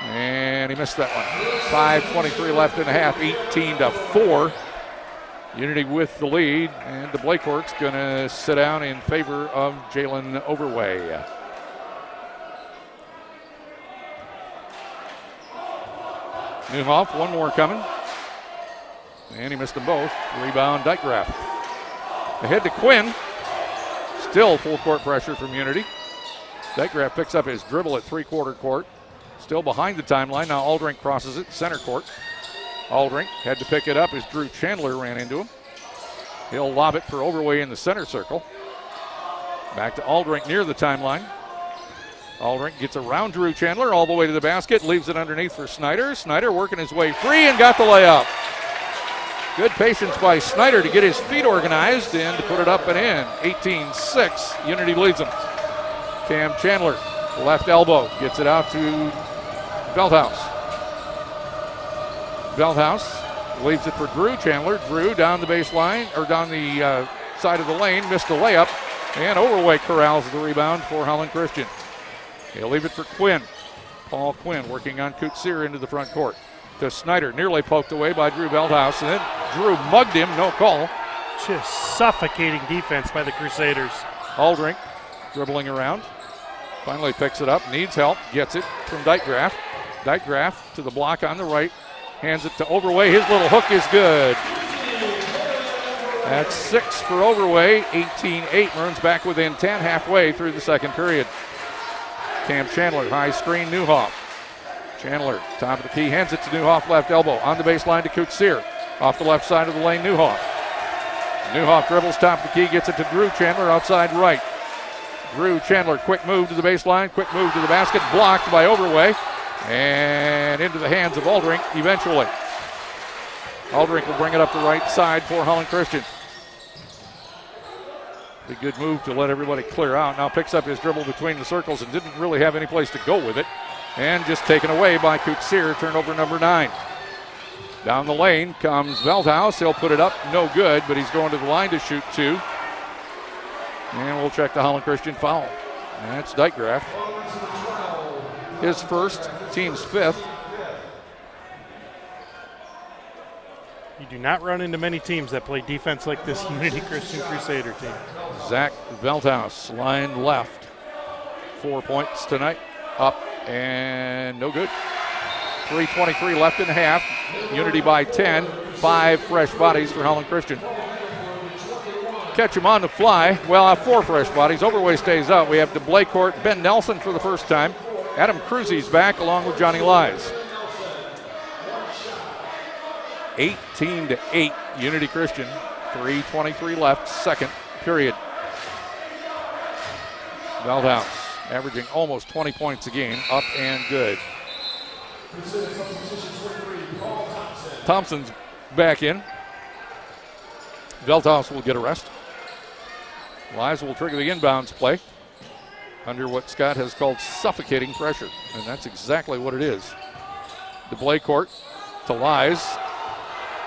And he missed that one. 5:23 left in the half, 18-4. Unity with the lead, and the Blakecourt's going to sit down in favor of Jalen Overway. Newhoff, one more coming. And he missed them both. Rebound, Dykegraf. Ahead to Quinn. Still full court pressure from Unity. Dykegraf picks up his dribble at three-quarter court. Still behind the timeline. Now Aldrich crosses it, center court. Aldrich had to pick it up as Drew Chandler ran into him. He'll lob it for Overway in the center circle. Back to Aldrich near the timeline. Aldrich gets around Drew Chandler all the way to the basket, leaves it underneath for Snyder. Snyder working his way free and got the layup. Good patience by Snyder to get his feet organized and to put it up and in. 18-6, Unity leads them. Cam Chandler, left elbow, gets it out to Veldhouse. Veldhouse leaves it for Drew Chandler. Drew down the baseline, or down the side of the lane, missed a layup, and Overway corrals the rebound for Holland Christian. He'll leave it for Quinn. Paul Quinn working on Kutsir into the front court. To Snyder, nearly poked away by Drew Veldhouse, and then Drew mugged him, no call. Just suffocating defense by the Crusaders. Aldrich dribbling around. Finally picks it up, needs help, gets it from Dykegraf. Dykegraf to the block on the right, hands it to Overway. His little hook is good. That's 6 for Overway, 18-8. Maroons back within 10 halfway through the second period. Cam Chandler, high screen, Newhoff. Chandler, top of the key, hands it to Newhoff, left elbow. On the baseline to Kutsir. Off the left side of the lane, Newhoff. Newhoff dribbles top of the key, gets it to Drew Chandler outside right. Drew Chandler, quick move to the baseline, quick move to the basket, blocked by Overway, and into the hands of Aldrich eventually. Aldrich will bring it up the right side for Holland Christian. A good move to let everybody clear out. Now picks up his dribble between the circles and didn't really have any place to go with it. And just taken away by Kutsir, turnover number 9. Down the lane comes Veldhouse. He'll put it up, no good, but he's going to the line to shoot 2. And we'll check the Holland Christian foul. And that's Dykegraf. His first, team's 5th. You do not run into many teams that play defense like this Unity Christian Crusader team. Zach Veldhouse, line left. 4 points tonight. Up and no good. 3:23 left in the half. Unity by 10. 5 fresh bodies for Holland Christian. Catch him on the fly. Well, 4 fresh bodies. Overway stays out. We have the Blakecourt, Ben Nelson for the first time. Adam Cruzy's back along with Johnny Lies. 18-8, Unity Christian. 3:23 left, second period. Veldhouse averaging almost 20 points a game, up and good. Thompson's back in. Veldhouse will get a rest. Lies will trigger the inbounds play under what Scott has called suffocating pressure, and that's exactly what it is. The Blakecourt to Lies.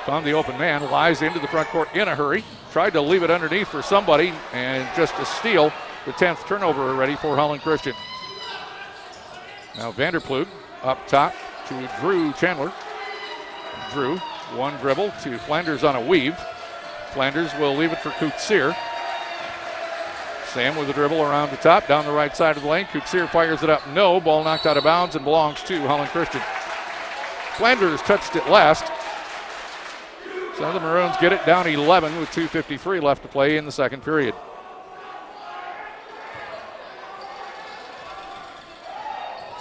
Found the open man. Lies into the front court in a hurry. Tried to leave it underneath for somebody, and just a steal. The 10th turnover already for Holland Christian. Now Vanderploeg up top to Drew Chandler. Drew, one dribble to Flanders on a weave. Flanders will leave it for Kutsir. Sam with a dribble around the top, down the right side of the lane. Kutsir fires it up. No, ball knocked out of bounds and belongs to Holland Christian. Flanders touched it last. So the Maroons get it down 11 with 2:53 left to play in the second period.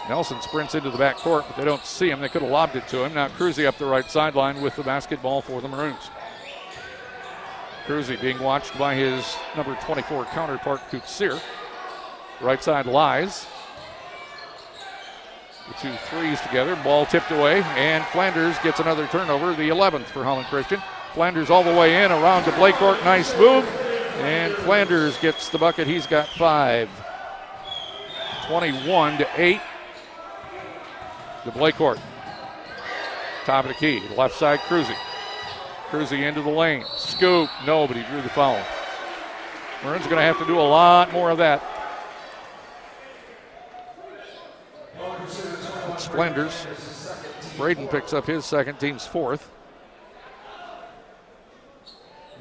Nelson sprints into the back court, but they don't see him. They could have lobbed it to him. Now Cruzy up the right sideline with the basketball for the Maroons. Cruzy being watched by his number 24 counterpart, Kutsir. Right side lies. The 2 threes together. Ball tipped away, and Flanders gets another turnover, the 11th for Holland Christian. Flanders all the way in, around to Blakecourt. Nice move. And Flanders gets the bucket. He's got 5. 21-8. To Blakecourt. Top of the key. Left side, Cruzy. Cruzy into the lane. Scoop. No, but he drew the foul. Maroons going to have to do a lot more of that. It's Flanders. Braden picks up his second, team's 4th.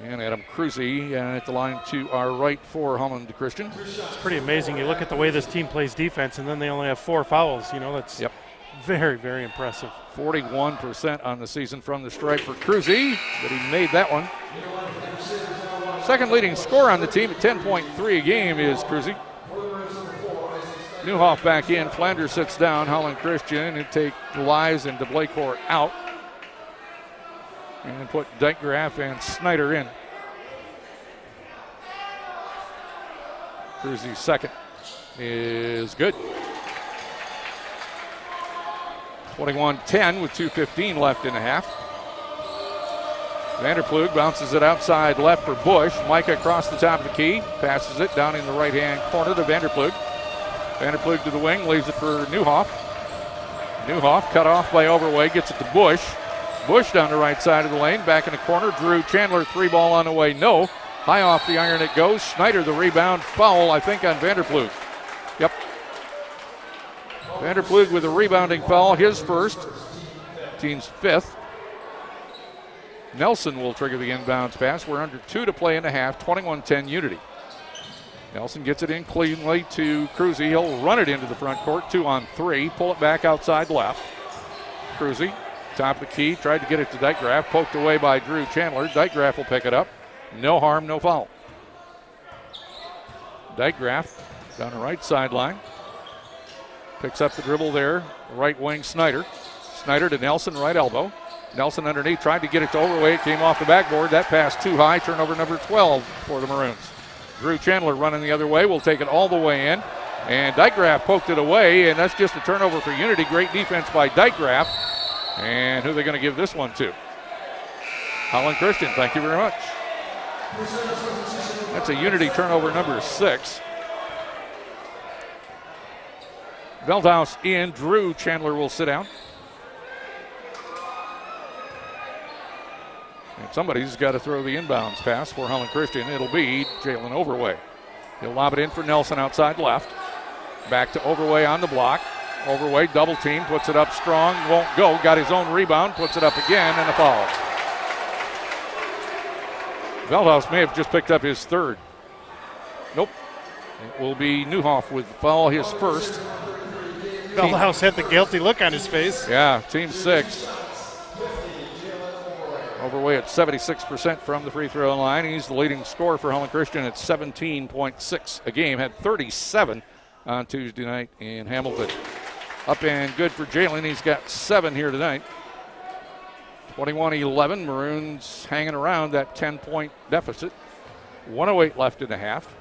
And Adam Cruzy at the line to our right for Holland Christian. It's pretty amazing. You look at the way this team plays defense, and then they only have 4 fouls. You know, that's very, very impressive. 41% on the season from the stripe for Cruzy, but he made that one. Second leading scorer on the team at 10.3 a game is Cruzy. Newhoff back in. Flanders sits down. Holland Christian and take Lies and Blakecourt out. And put Dykegraf and Snyder in. Cruzy's second is good. 21-10 with 2:15 left in the half. Vanderplug bounces it outside left for Bush. Micah across the top of the key. Passes it down in the right-hand corner to Vanderplug. Vanderplug to the wing, leaves it for Newhoff. Newhoff cut off by Overway, gets it to Bush. Bush down the right side of the lane, back in the corner. Drew Chandler, 3 ball on the way, no. High off the iron it goes. Snyder the rebound, foul I think on Vanderplug. Yep. Vanderplug with a rebounding foul, his first, team's 5th. Nelson will trigger the inbounds pass. We're under 2 to play in the half, 21-10 Unity. Nelson gets it in cleanly to Cruzy. He'll run it into the front court, 2 on 3. Pull it back outside left. Cruzy, top of the key, tried to get it to Dykegraf. Poked away by Drew Chandler. Dykegraf will pick it up. No harm, no foul. Dykegraf down the right sideline. Picks up the dribble there. Right wing, Snyder. Snyder to Nelson, right elbow. Nelson underneath, tried to get it to Overway. It came off the backboard. That pass too high. Turnover number 12 for the Maroons. Drew Chandler running the other way. Will take it all the way in. And Dykegraf poked it away, and that's just a turnover for Unity. Great defense by Dykegraf. And who are they going to give this one to? Holland Christian, thank you very much. That's a Unity turnover number 6. Veldhouse in. Drew Chandler will sit down. And somebody's got to throw the inbounds pass for Holland Christian. It'll be Jalen Overway. He'll lob it in for Nelson outside left. Back to Overway on the block. Overway double team, puts it up strong, won't go. Got his own rebound, puts it up again, and a foul. Veldhouse may have just picked up his 3rd. Nope. It will be Newhoff with the foul, his first. Veldhouse had the guilty look on his face. Yeah, team 6. Overway at 76% from the free throw line. He's the leading scorer for Holland Christian at 17.6 a game. Had 37 on Tuesday night in Hamilton. Up and good for Jalen. He's got 7 here tonight. 21-11. Maroons hanging around that 10-point deficit. 1:08 left in the half.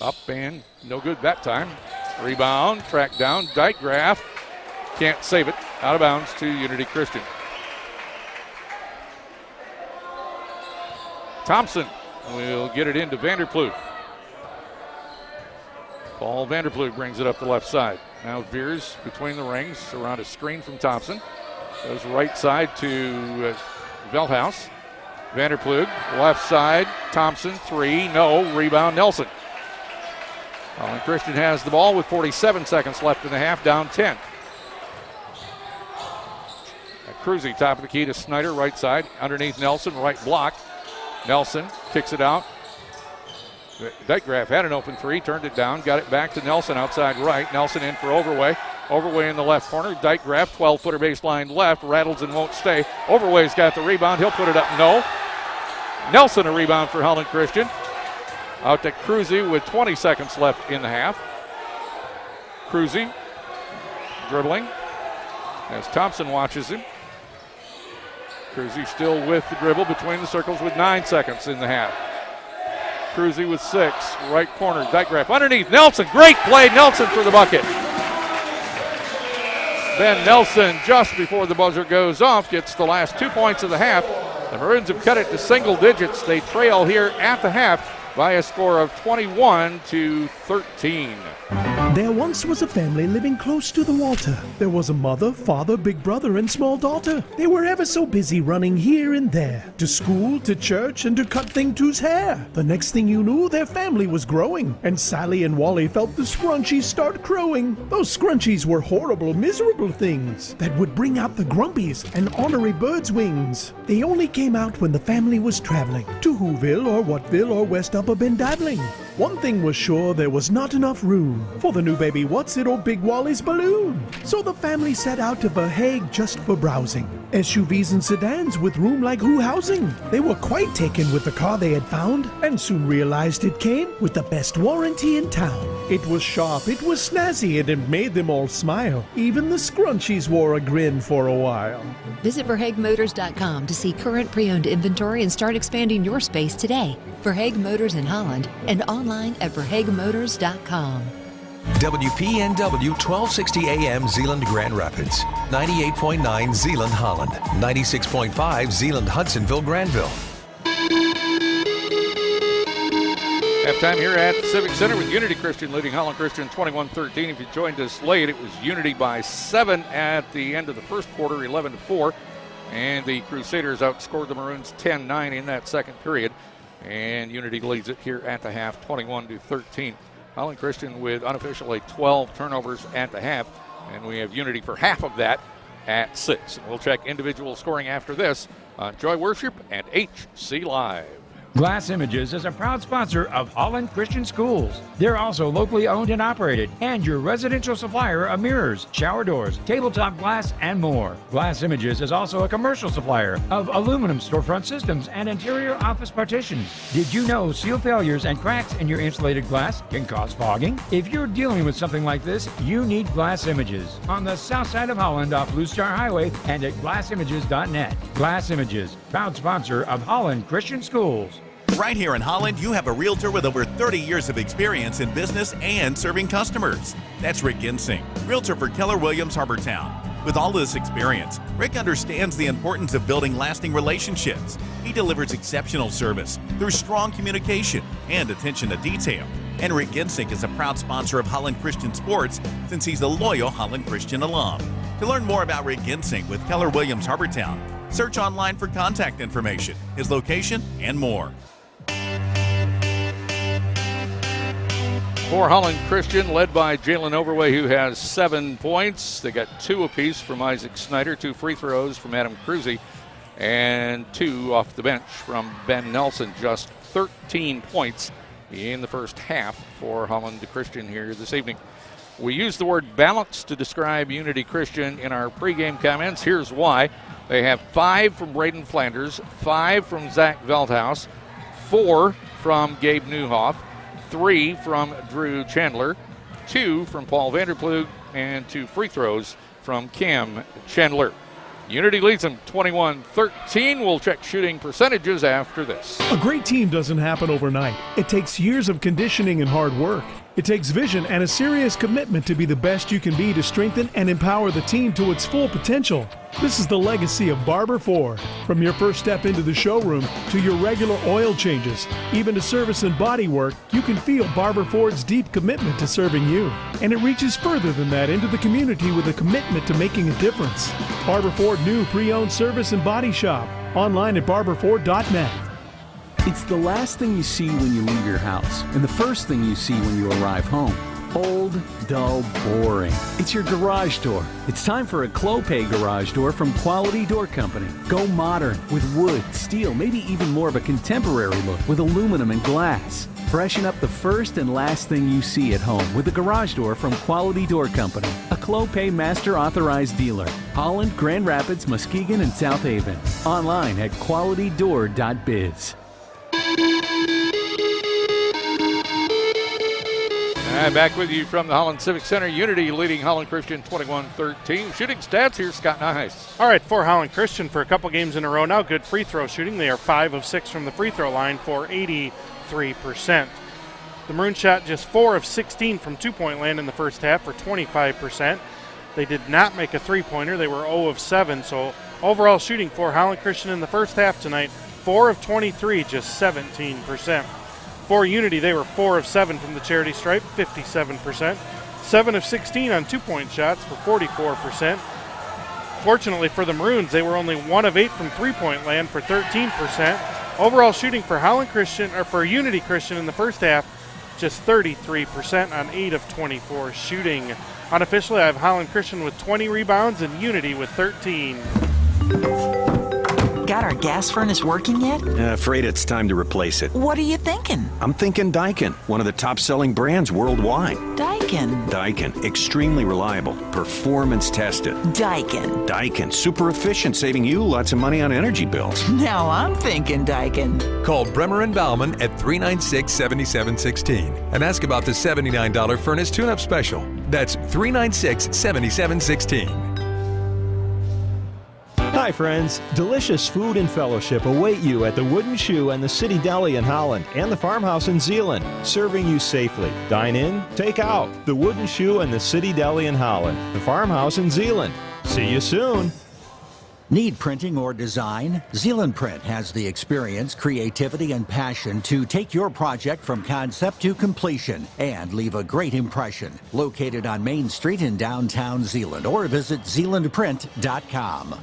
Up and no good that time. Rebound, tracked down. Dykegraf can't save it. Out of bounds to Unity Christian. Thompson will get it into Vanderplug. Paul Vanderplug brings it up the left side. Now veers between the rings around a screen from Thompson. Goes right side to Veldhouse. Vanderplug, left side. Thompson, 3, no. Rebound, Nelson. Holland Christian has the ball with 47 seconds left in the half, down 10. Cruzy, top of the key to Snyder, right side. Underneath Nelson, right block. Nelson kicks it out. Dykegraf had an open 3, turned it down, got it back to Nelson outside right. Nelson in for Overway. Overway in the left corner. Dykegraf, 12-footer baseline left, rattles and won't stay. Overway's got the rebound. He'll put it up. No. Nelson a rebound for Holland Christian. Out to Cruzy with 20 seconds left in the half. Cruzy dribbling as Thompson watches him. Cruzy still with the dribble between the circles with 9 seconds in the half. Cruzy with 6, right corner, Dykegraf underneath, Nelson, great play, Nelson for the bucket. Ben Nelson, just before the buzzer goes off, gets the last 2 points of the half. The Maroons have cut it to single digits. They trail here at the half by a score of 21-13. There once was a family living close to the water. There was a mother, father, big brother, and small daughter. They were ever so busy running here and there, to school, to church, and to cut Thing Two's hair. The next thing you knew, their family was growing, and Sally and Wally felt the scrunchies start crowing. Those scrunchies were horrible, miserable things that would bring out the grumpies and ornery birds' wings. They only came out when the family was traveling to Whoville or Whatville or West Upper Bend dabbling. One thing was sure, there was not enough room for the new baby What's-It or Big Wally's balloon. So the family set out to Verhaeghe just for browsing. SUVs and sedans with room like who housing. They were quite taken with the car they had found, and soon realized it came with the best warranty in town. It was sharp, it was snazzy, and it made them all smile. Even the scrunchies wore a grin for a while. Visit VerhaegheMotors.com to see current pre-owned inventory and start expanding your space today. Verhaeghe Motors in Holland and online at VerhaegheMotors.com. WPNW 1260 AM Zeeland Grand Rapids, 98.9 Zeeland Holland, 96.5 Zeeland Hudsonville Granville. Halftime here at the Civic Center with Unity Christian leading Holland Christian 21-13. If you joined us late, it was Unity by 7 at the end of the first quarter, 11-4. And the Crusaders outscored the Maroons 10-9 in that second period. And Unity leads it here at the half, 21-13. Holland Christian with unofficially 12 turnovers at the half. And we have Unity for half of that at 6. And we'll check individual scoring after this on Joy Worship and HCLive. Glass Images is a proud sponsor of Holland Christian Schools. They're also locally owned and operated, and your residential supplier of mirrors, shower doors, tabletop glass, and more. Glass Images is also a commercial supplier of aluminum storefront systems and interior office partitions. Did you know seal failures and cracks in your insulated glass can cause fogging? If you're dealing with something like this, you need Glass Images on the south side of Holland off Blue Star Highway and at glassimages.net. Glass Images, proud sponsor of Holland Christian Schools. Right here in Holland, you have a realtor with over 30 years of experience in business and serving customers. That's Rick Ginsing, realtor for Keller Williams Harbortown. With all this experience, Rick understands the importance of building lasting relationships. He delivers exceptional service through strong communication and attention to detail. And Rick Ginsing is a proud sponsor of Holland Christian Sports since he's a loyal Holland Christian alum. To learn more about Rick Ginsing with Keller Williams Harbortown, search online for contact information, his location, and more. For Holland Christian, led by Jalen Overway, who has 7 points. They got 2 apiece from Isaac Snyder, 2 free throws from Adam Cruzy, and 2 off the bench from Ben Nelson. Just 13 points in the first half for Holland Christian here this evening. We use the word balance to describe Unity Christian in our pregame comments. Here's why. They have 5 from Braden Flanders, 5 from Zach Veldhaus, 4 from Gabe Newhoff, 3 from Drew Chandler, 2 from Paul Vanderplug, and 2 free throws from Cam Chandler. Unity leads them 21-13. We'll check shooting percentages after this. A great team doesn't happen overnight. It takes years of conditioning and hard work. It takes vision and a serious commitment to be the best you can be to strengthen and empower the team to its full potential. This is the legacy of Barber Ford. From your first step into the showroom to your regular oil changes, even to service and body work, you can feel Barber Ford's deep commitment to serving you. And it reaches further than that into the community with a commitment to making a difference. Barber Ford new pre-owned service and body shop. Online at barberford.net. It's the last thing you see when you leave your house, and the first thing you see when you arrive home. Old, dull, boring. It's your garage door. It's time for a Clopay garage door from Quality Door Company. Go modern with wood, steel, maybe even more of a contemporary look with aluminum and glass. Freshen up the first and last thing you see at home with a garage door from Quality Door Company, a Clopay Master Authorized Dealer. Holland, Grand Rapids, Muskegon, and South Haven. Online at qualitydoor.biz. And back with you from the Holland Civic Center. Unity leading Holland Christian 21-13. Shooting stats here, Scott Nice. All right, for Holland Christian for a couple games in a row now, good free throw shooting. They are 5 of 6 from the free throw line for 83%. The Maroons shot just 4 of 16 from two-point land in the first half for 25%. They did not make a three-pointer. They were 0 of 7. So overall shooting for Holland Christian in the first half tonight, 4 of 23, just 17%. For Unity, they were 4 of 7 from the charity stripe, 57%. 7 of 16 on two-point shots for 44%. Fortunately for the Maroons, they were only 1 of 8 from three-point land for 13%. Overall shooting for Holland Christian, or for Unity Christian in the first half, just 33% on 8 of 24 shooting. Unofficially, I have Holland Christian with 20 rebounds and Unity with 13. Got our gas furnace working yet? Afraid it's time to replace it. What are you thinking? I'm thinking Daikin, one of the top-selling brands worldwide. Daikin. Daikin, extremely reliable, performance tested. Daikin. Daikin, super efficient, saving you lots of money on energy bills. Now I'm thinking Daikin. Call Bremer and Bauman at 396-7716 and ask about the $79 furnace tune-up special. That's 396-7716. Hi friends, delicious food and fellowship await you at the Wooden Shoe and the City Deli in Holland and the Farmhouse in Zeeland, serving you safely. Dine in, take out. The Wooden Shoe and the City Deli in Holland, the Farmhouse in Zeeland. See you soon. Need printing or design? Zeeland Print has the experience, creativity, and passion to take your project from concept to completion and leave a great impression. Located on Main Street in downtown Zeeland, or visit zealandprint.com.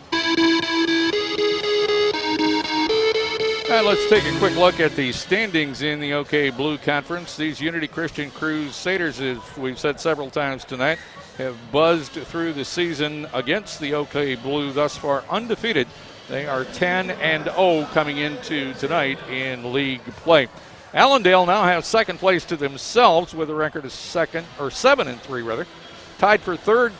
All right, let's take a quick look at the standings in the OK Blue Conference. These Unity Christian Crusaders, as we've said several times tonight, have buzzed through the season against the OK Blue thus far undefeated. They are 10-0 coming into tonight in league play. Allendale now has second place to themselves with a record of 7-3 rather. Tied for third,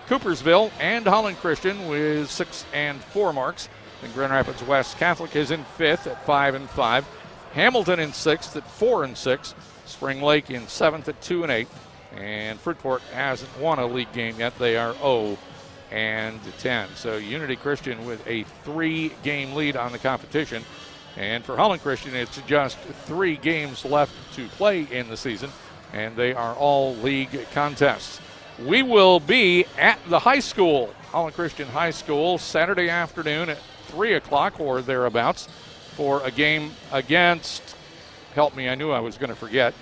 Coopersville and Holland Christian with 6-4 marks. And Grand Rapids West Catholic is in fifth at 5-5. Hamilton in sixth at 4-6. Spring Lake in seventh at 2-8. And Fruitport hasn't won a league game yet. They are 0-10. So Unity Christian with a 3-game lead on the competition. And for Holland Christian, it's just 3 games left to play in the season. And they are all league contests. We will be at the high school, Holland Christian High School, Saturday afternoon at 3 o'clock or thereabouts for a game against, help me, I knew I was going to forget.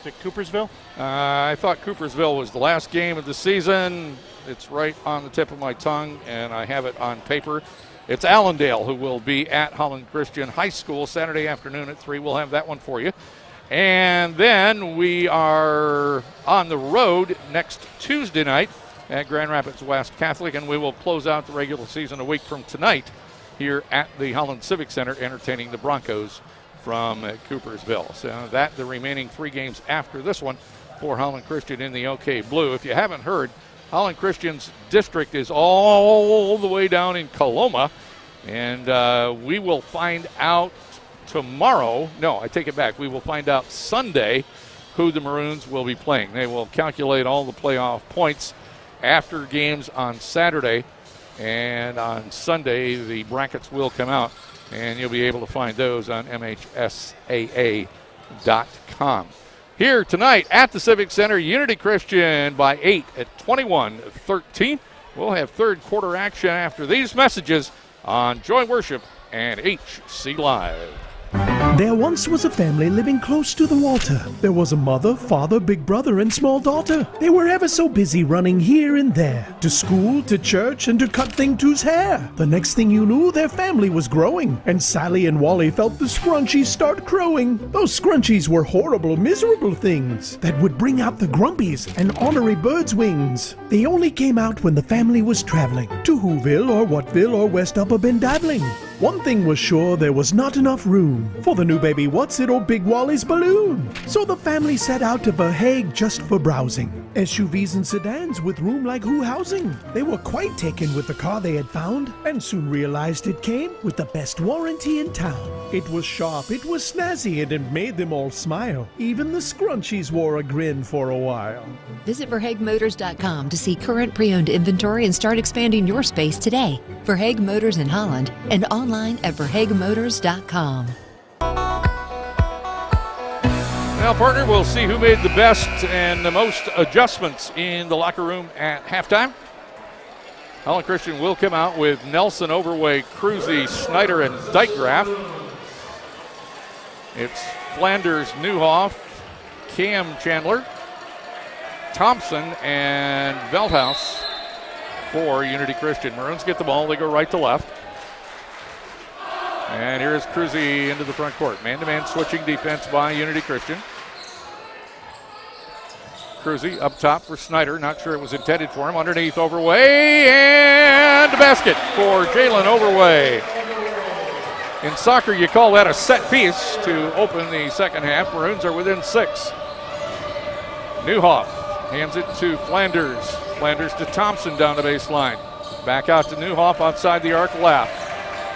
Is it Coopersville? I thought Coopersville was the last game of the season. It's right on the tip of my tongue, and I have it on paper. It's Allendale who will be at Holland Christian High School Saturday afternoon at 3. We'll have that one for you. And then we are on the road next Tuesday night at Grand Rapids West Catholic, and we will close out the regular season a week from tonight here at the Holland Civic Center, entertaining the Broncos from Coopersville. So that the remaining 3 games after this one for Holland Christian in the OK Blue. If you haven't heard, Holland Christian's district is all the way down in Coloma, and we will find out tomorrow. No, I take it back. We will find out Sunday who the Maroons will be playing. They will calculate all the playoff points after games on Saturday, and on Sunday the brackets will come out, and you'll be able to find those on MHSAA.com. Here tonight at the Civic Center, Unity Christian by 8 at 21-13. We'll have third quarter action after these messages on Joy Worship and HCLive. There once was a family living close to the water. There was a mother, father, big brother, and small daughter. They were ever so busy running here and there, to school, to church, and to cut Thing Two's hair. The next thing you knew, their family was growing, and Sally and Wally felt the scrunchies start crowing. Those scrunchies were horrible, miserable things that would bring out the grumpies and ornery birds' wings. They only came out when the family was traveling to Whoville or Whatville or West Upper Bend Dabbling. One thing was sure, there was not enough room for the new baby What's-It or Big Wally's balloon. So the family set out to The Hague just for browsing. SUVs and sedans with room like who housing. They were quite taken with the car they had found and soon realized it came with the best warranty in town. It was sharp, it was snazzy, and it made them all smile. Even the scrunchies wore a grin for a while. Visit VerhaegMotors.com to see current pre-owned inventory and start expanding your space today. Verhaeg Motors in Holland and online at VerhaegMotors.com. Now, partner, we'll see who made the best and the most adjustments in the locker room at halftime. Holland Christian will come out with Nelson, Overway, Cruzy, Snyder, and Dykegraff. It's Flanders, Newhoff, Cam Chandler, Thompson, and Veldhaus for Unity Christian. Maroons get the ball. They go right to left. And here's Cruzy into the front court. Man-to-man switching defense by Unity Christian. Cruzy up top for Snyder. Not sure it was intended for him. Underneath, Overway, and a basket for Jalen Overway. In soccer, you call that a set piece to open the second half. Maroons are within 6. Newhoff hands it to Flanders. Flanders to Thompson down the baseline. Back out to Newhoff outside the arc left.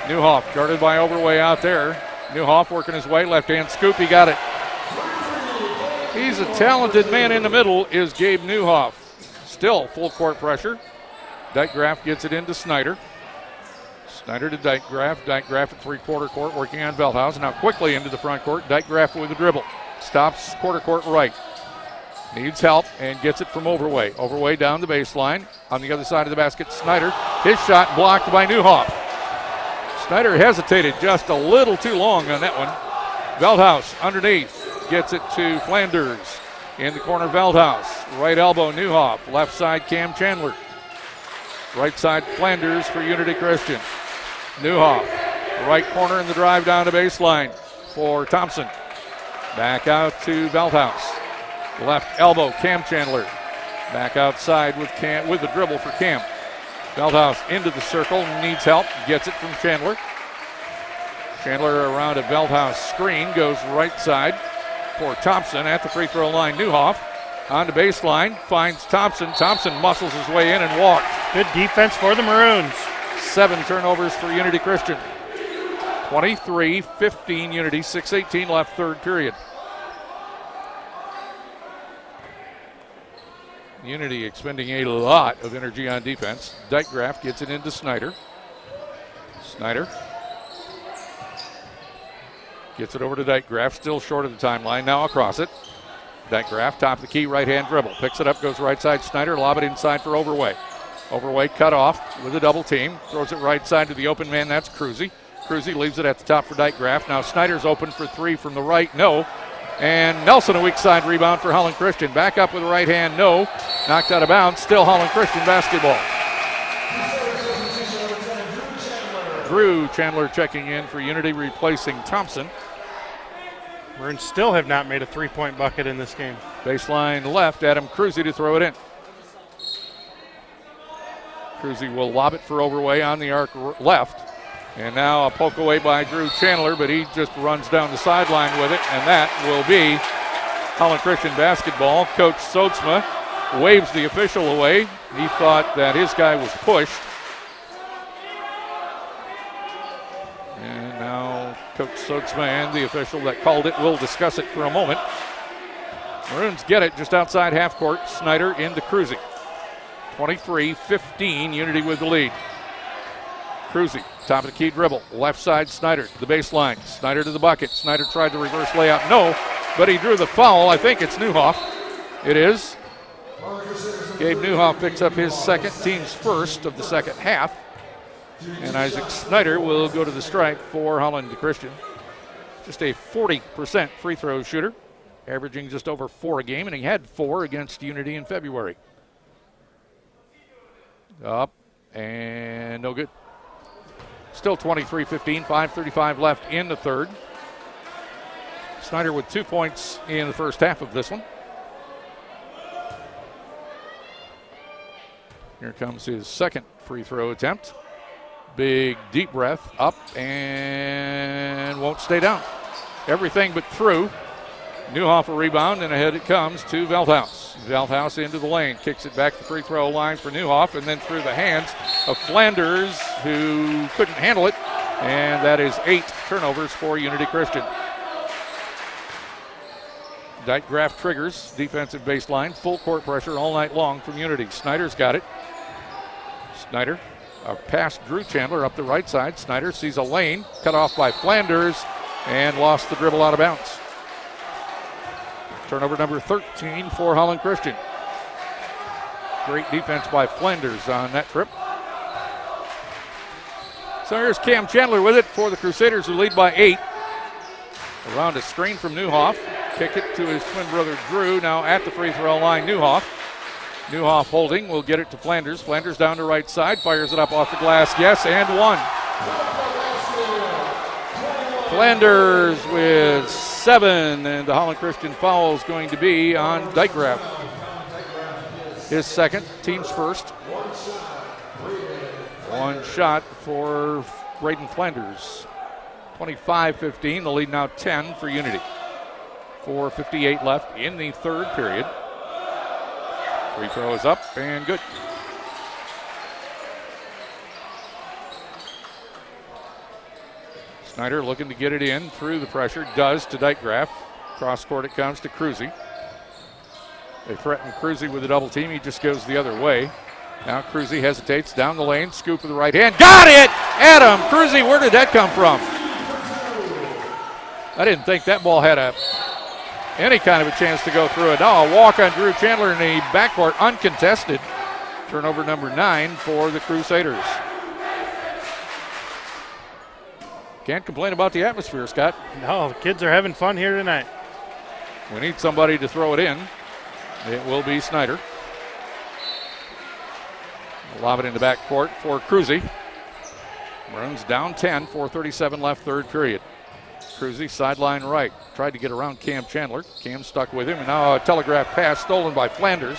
Newhoff guarded by Overway out there. Newhoff working his way, left-hand scoop, he got it. He's a talented man in the middle, is Gabe Newhoff. Still full court pressure. Dykegraff gets it into Snyder. Snyder to Dykegraff. Dykegraff at three-quarter court working on Veldhaus. Now quickly into the front court. Dykegraff with a dribble. Stops quarter court right. Needs help and gets it from Overway. Overway down the baseline. On the other side of the basket, Snyder. His shot blocked by Newhoff. Snyder hesitated just a little too long on that one. Veldhaus underneath. Gets it to Flanders. In the corner, Veldhaus. Right elbow, Newhoff. Left side, Cam Chandler. Right side, Flanders for Unity Christian. Newhoff. Right corner in the drive down the baseline for Thompson. Back out to Veldhaus. Left elbow, Cam Chandler. Back outside with the dribble for Cam. Veldhaus into the circle, needs help, gets it from Chandler. Chandler around a Veldhaus screen, goes right side for Thompson at the free throw line. Newhoff on the baseline, finds Thompson. Thompson muscles his way in and walks. Good defense for the Maroons. 7 turnovers for Unity Christian. 23-15 Unity, 6:18 left, third period. Unity expending a lot of energy on defense. Dykegraff gets it into Snyder. Snyder gets it over to Dykegraff, still short of the timeline, now across it. Dykegraff, top of the key, right-hand dribble. Picks it up, goes right side, Snyder, lob it inside for Overway. Overway cut off with a double team, throws it right side to the open man, that's Cruzy. Cruzy leaves it at the top for Dykegraff. Now Snyder's open for 3 from the right, no. And Nelson, a weak side rebound for Holland Christian. Back up with the right hand, no. Knocked out of bounds, still Holland Christian basketball. Drew Chandler checking in for Unity, replacing Thompson. Maroons still have not made a three-point bucket in this game. Baseline left, Adam Cruzy to throw it in. Cruzy will lob it for Overway on the arc left. And now a poke away by Drew Chandler, but he just runs down the sideline with it, and that will be Holland Christian basketball. Coach Soetsma waves the official away. He thought that his guy was pushed. And now Coach Soetsma and the official that called it will discuss it for a moment. Maroons get it just outside half court. Snyder into Cruzy. 23-15, Unity with the lead. Cruzy, top of the key dribble, left side Snyder to the baseline. Snyder to the bucket. Snyder tried the reverse layup, no, but he drew the foul. I think it's Newhoff. It is. Gabe Newhoff picks up his second, team's first of the second half. And Isaac Snyder will go to the stripe for Holland Christian. Just a 40% free throw shooter, averaging just over 4 a game, and he had 4 against Unity in February. Up and no good. Still 23-15, 5:35 left in the third. Snyder with 2 points in the first half of this one. Here comes his second free throw attempt. Big deep breath, up and won't stay down. Everything but through. Newhoff a rebound, and ahead it comes to Veldhuis. Veldhuis into the lane, kicks it back to the free throw line for Newhoff, and then through the hands of Flanders, who couldn't handle it, and that is 8 turnovers for Unity Christian. Dykegraph triggers, defensive baseline, full court pressure all night long from Unity. Snyder's got it. Snyder, a pass Drew Chandler up the right side. Snyder sees a lane, cut off by Flanders, and lost the dribble out of bounds. Turnover number 13 for Holland Christian. Great defense by Flanders on that trip. So here's Cam Chandler with it for the Crusaders, who lead by 8. Around a screen from Newhoff. Kick it to his twin brother Drew, now at the free throw line, Newhoff. Newhoff holding, will get it to Flanders. Flanders down to right side, fires it up off the glass, yes, and 1. Flanders with 7, and the Holland Christian foul is going to be on Dykegraph. His second, team's first. One shot for Braden Flanders. 25-15, the lead now 10 for Unity. 4:58 left in the third period. Free throw is up and good. Snyder looking to get it in through the pressure, does to Dykegraph. Cross court it comes to Cruzy. They threaten Cruzy with a double team, he just goes the other way. Now Cruzy hesitates, down the lane, scoop with the right hand, got it! Adam Cruzy, where did that come from? I didn't think that ball had any kind of a chance to go through it. Now a walk on Drew Chandler in the backcourt, uncontested. Turnover number 9 for the Crusaders. Can't complain about the atmosphere, Scott. No, the kids are having fun here tonight. We need somebody to throw it in. It will be Snyder. Lob it in the backcourt for Cruzy. Maroons down 10, 4:37 left, third period. Cruzy sideline right. Tried to get around Cam Chandler. Cam stuck with him, and now a telegraph pass stolen by Flanders.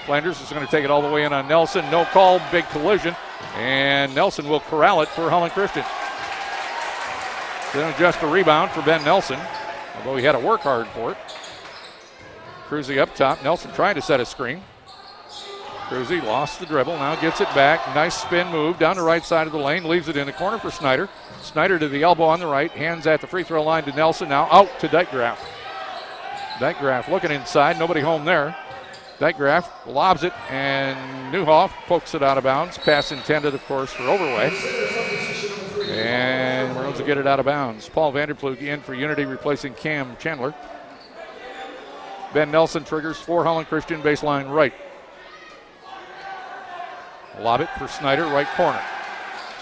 Flanders is going to take it all the way in on Nelson. No call, big collision, and Nelson will corral it for Holland Christian. Then just a rebound for Ben Nelson, although he had to work hard for it. Cruzy up top. Nelson trying to set a screen. Cruzy lost the dribble, now gets it back. Nice spin move down the right side of the lane, leaves it in the corner for Snyder. Snyder to the elbow on the right, hands at the free throw line to Nelson, now out to Dykegraph. Dykegraph looking inside, nobody home there. Dykegraph lobs it, and Newhoff pokes it out of bounds. Pass intended, of course, for Overway. And Maroons will get it out of bounds. Paul Vanderplug in for Unity, replacing Cam Chandler. Ben Nelson triggers for Holland Christian, baseline right. Lob it for Snyder, right corner.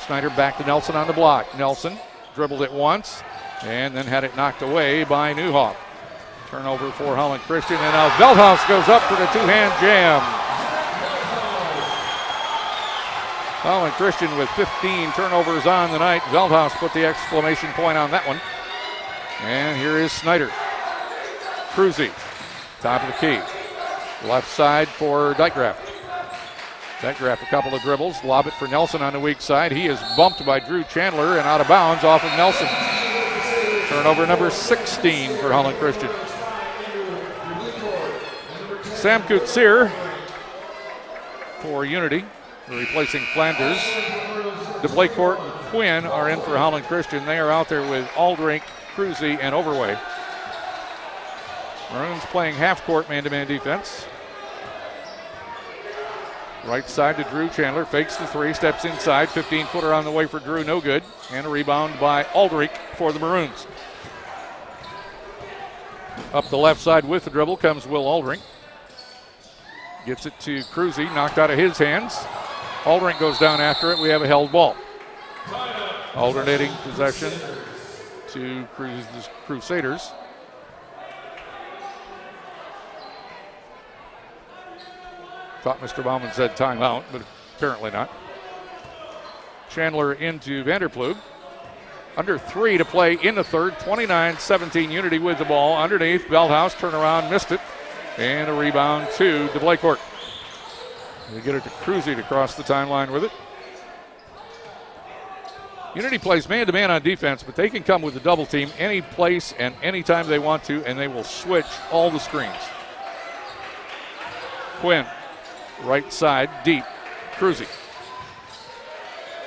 Snyder back to Nelson on the block. Nelson dribbled it once and then had it knocked away by Newhoff. Turnover for Holland Christian, and now Veldhuis goes up for the two-hand jam. Holland Christian with 15 turnovers on the night. Veldhuis put the exclamation point on that one. And here is Snyder. Cruzy, top of the key. Left side for Dykegraph. Dykegraph a couple of dribbles, lob it for Nelson on the weak side. He is bumped by Drew Chandler and out of bounds off of Nelson. Turnover number 16 for Holland Christian. Sam Kutsier for Unity, replacing Flanders. DeBlakecourt and Quinn are in for Holland Christian. They are out there with Aldrink, Cruzy, and Overway. Maroons playing half-court man-to-man defense. Right side to Drew Chandler, fakes the three, steps inside, 15-footer on the way for Drew, no good. And a rebound by Aldrich for the Maroons. Up the left side with the dribble comes Will Aldrich. Gets it to Cruzy, knocked out of his hands. Aldrich goes down after it, we have a held ball. Alternating possession to Crusaders. Thought Mr. Bauman said timeout, but apparently not. Chandler into Vanderplug. Under 3 to play in the third. 29-17 Unity with the ball. Underneath, Veldhuis, turnaround, missed it. And a rebound to DeBlakecourt. They get it to Cruzy to cross the timeline with it. Unity plays man-to-man on defense, but they can come with a double team any place and anytime they want to, and they will switch all the screens. Quinn, right side, deep. Cruzy.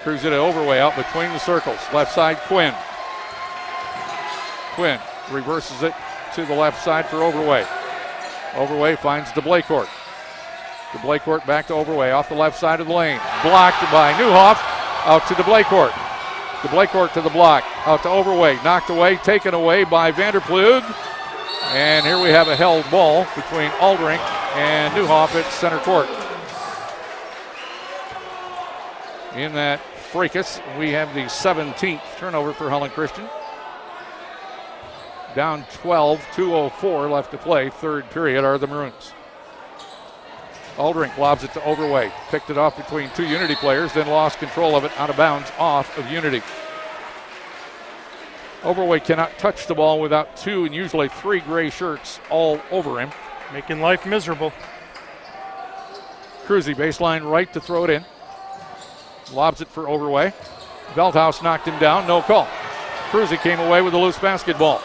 Cruzy to Overway out between the circles. Left side, Quinn. Quinn reverses it to the left side for Overway. Overway finds DeBlaycourt. DeBlaycourt back to Overway off the left side of the lane. Blocked by Newhoff. Out to DeBlaycourt. DeBlaycourt to the block. Out to Overway. Knocked away. Taken away by Vanderplug. And here we have a held ball between Aldrink and Newhoff at center court. In that fracas, we have the 17th turnover for Holland Christian. Down 12, 2:04 left to play. Third period are the Maroons. Aldrink lobs it to Overway. Picked it off between two Unity players, then lost control of it out of bounds off of Unity. Overway cannot touch the ball without two and usually three gray shirts all over him. Making life miserable. Cruzy baseline right to throw it in. Lobs it for Overway. Veldhouse knocked him down, no call. Cruzy came away with a loose basketball.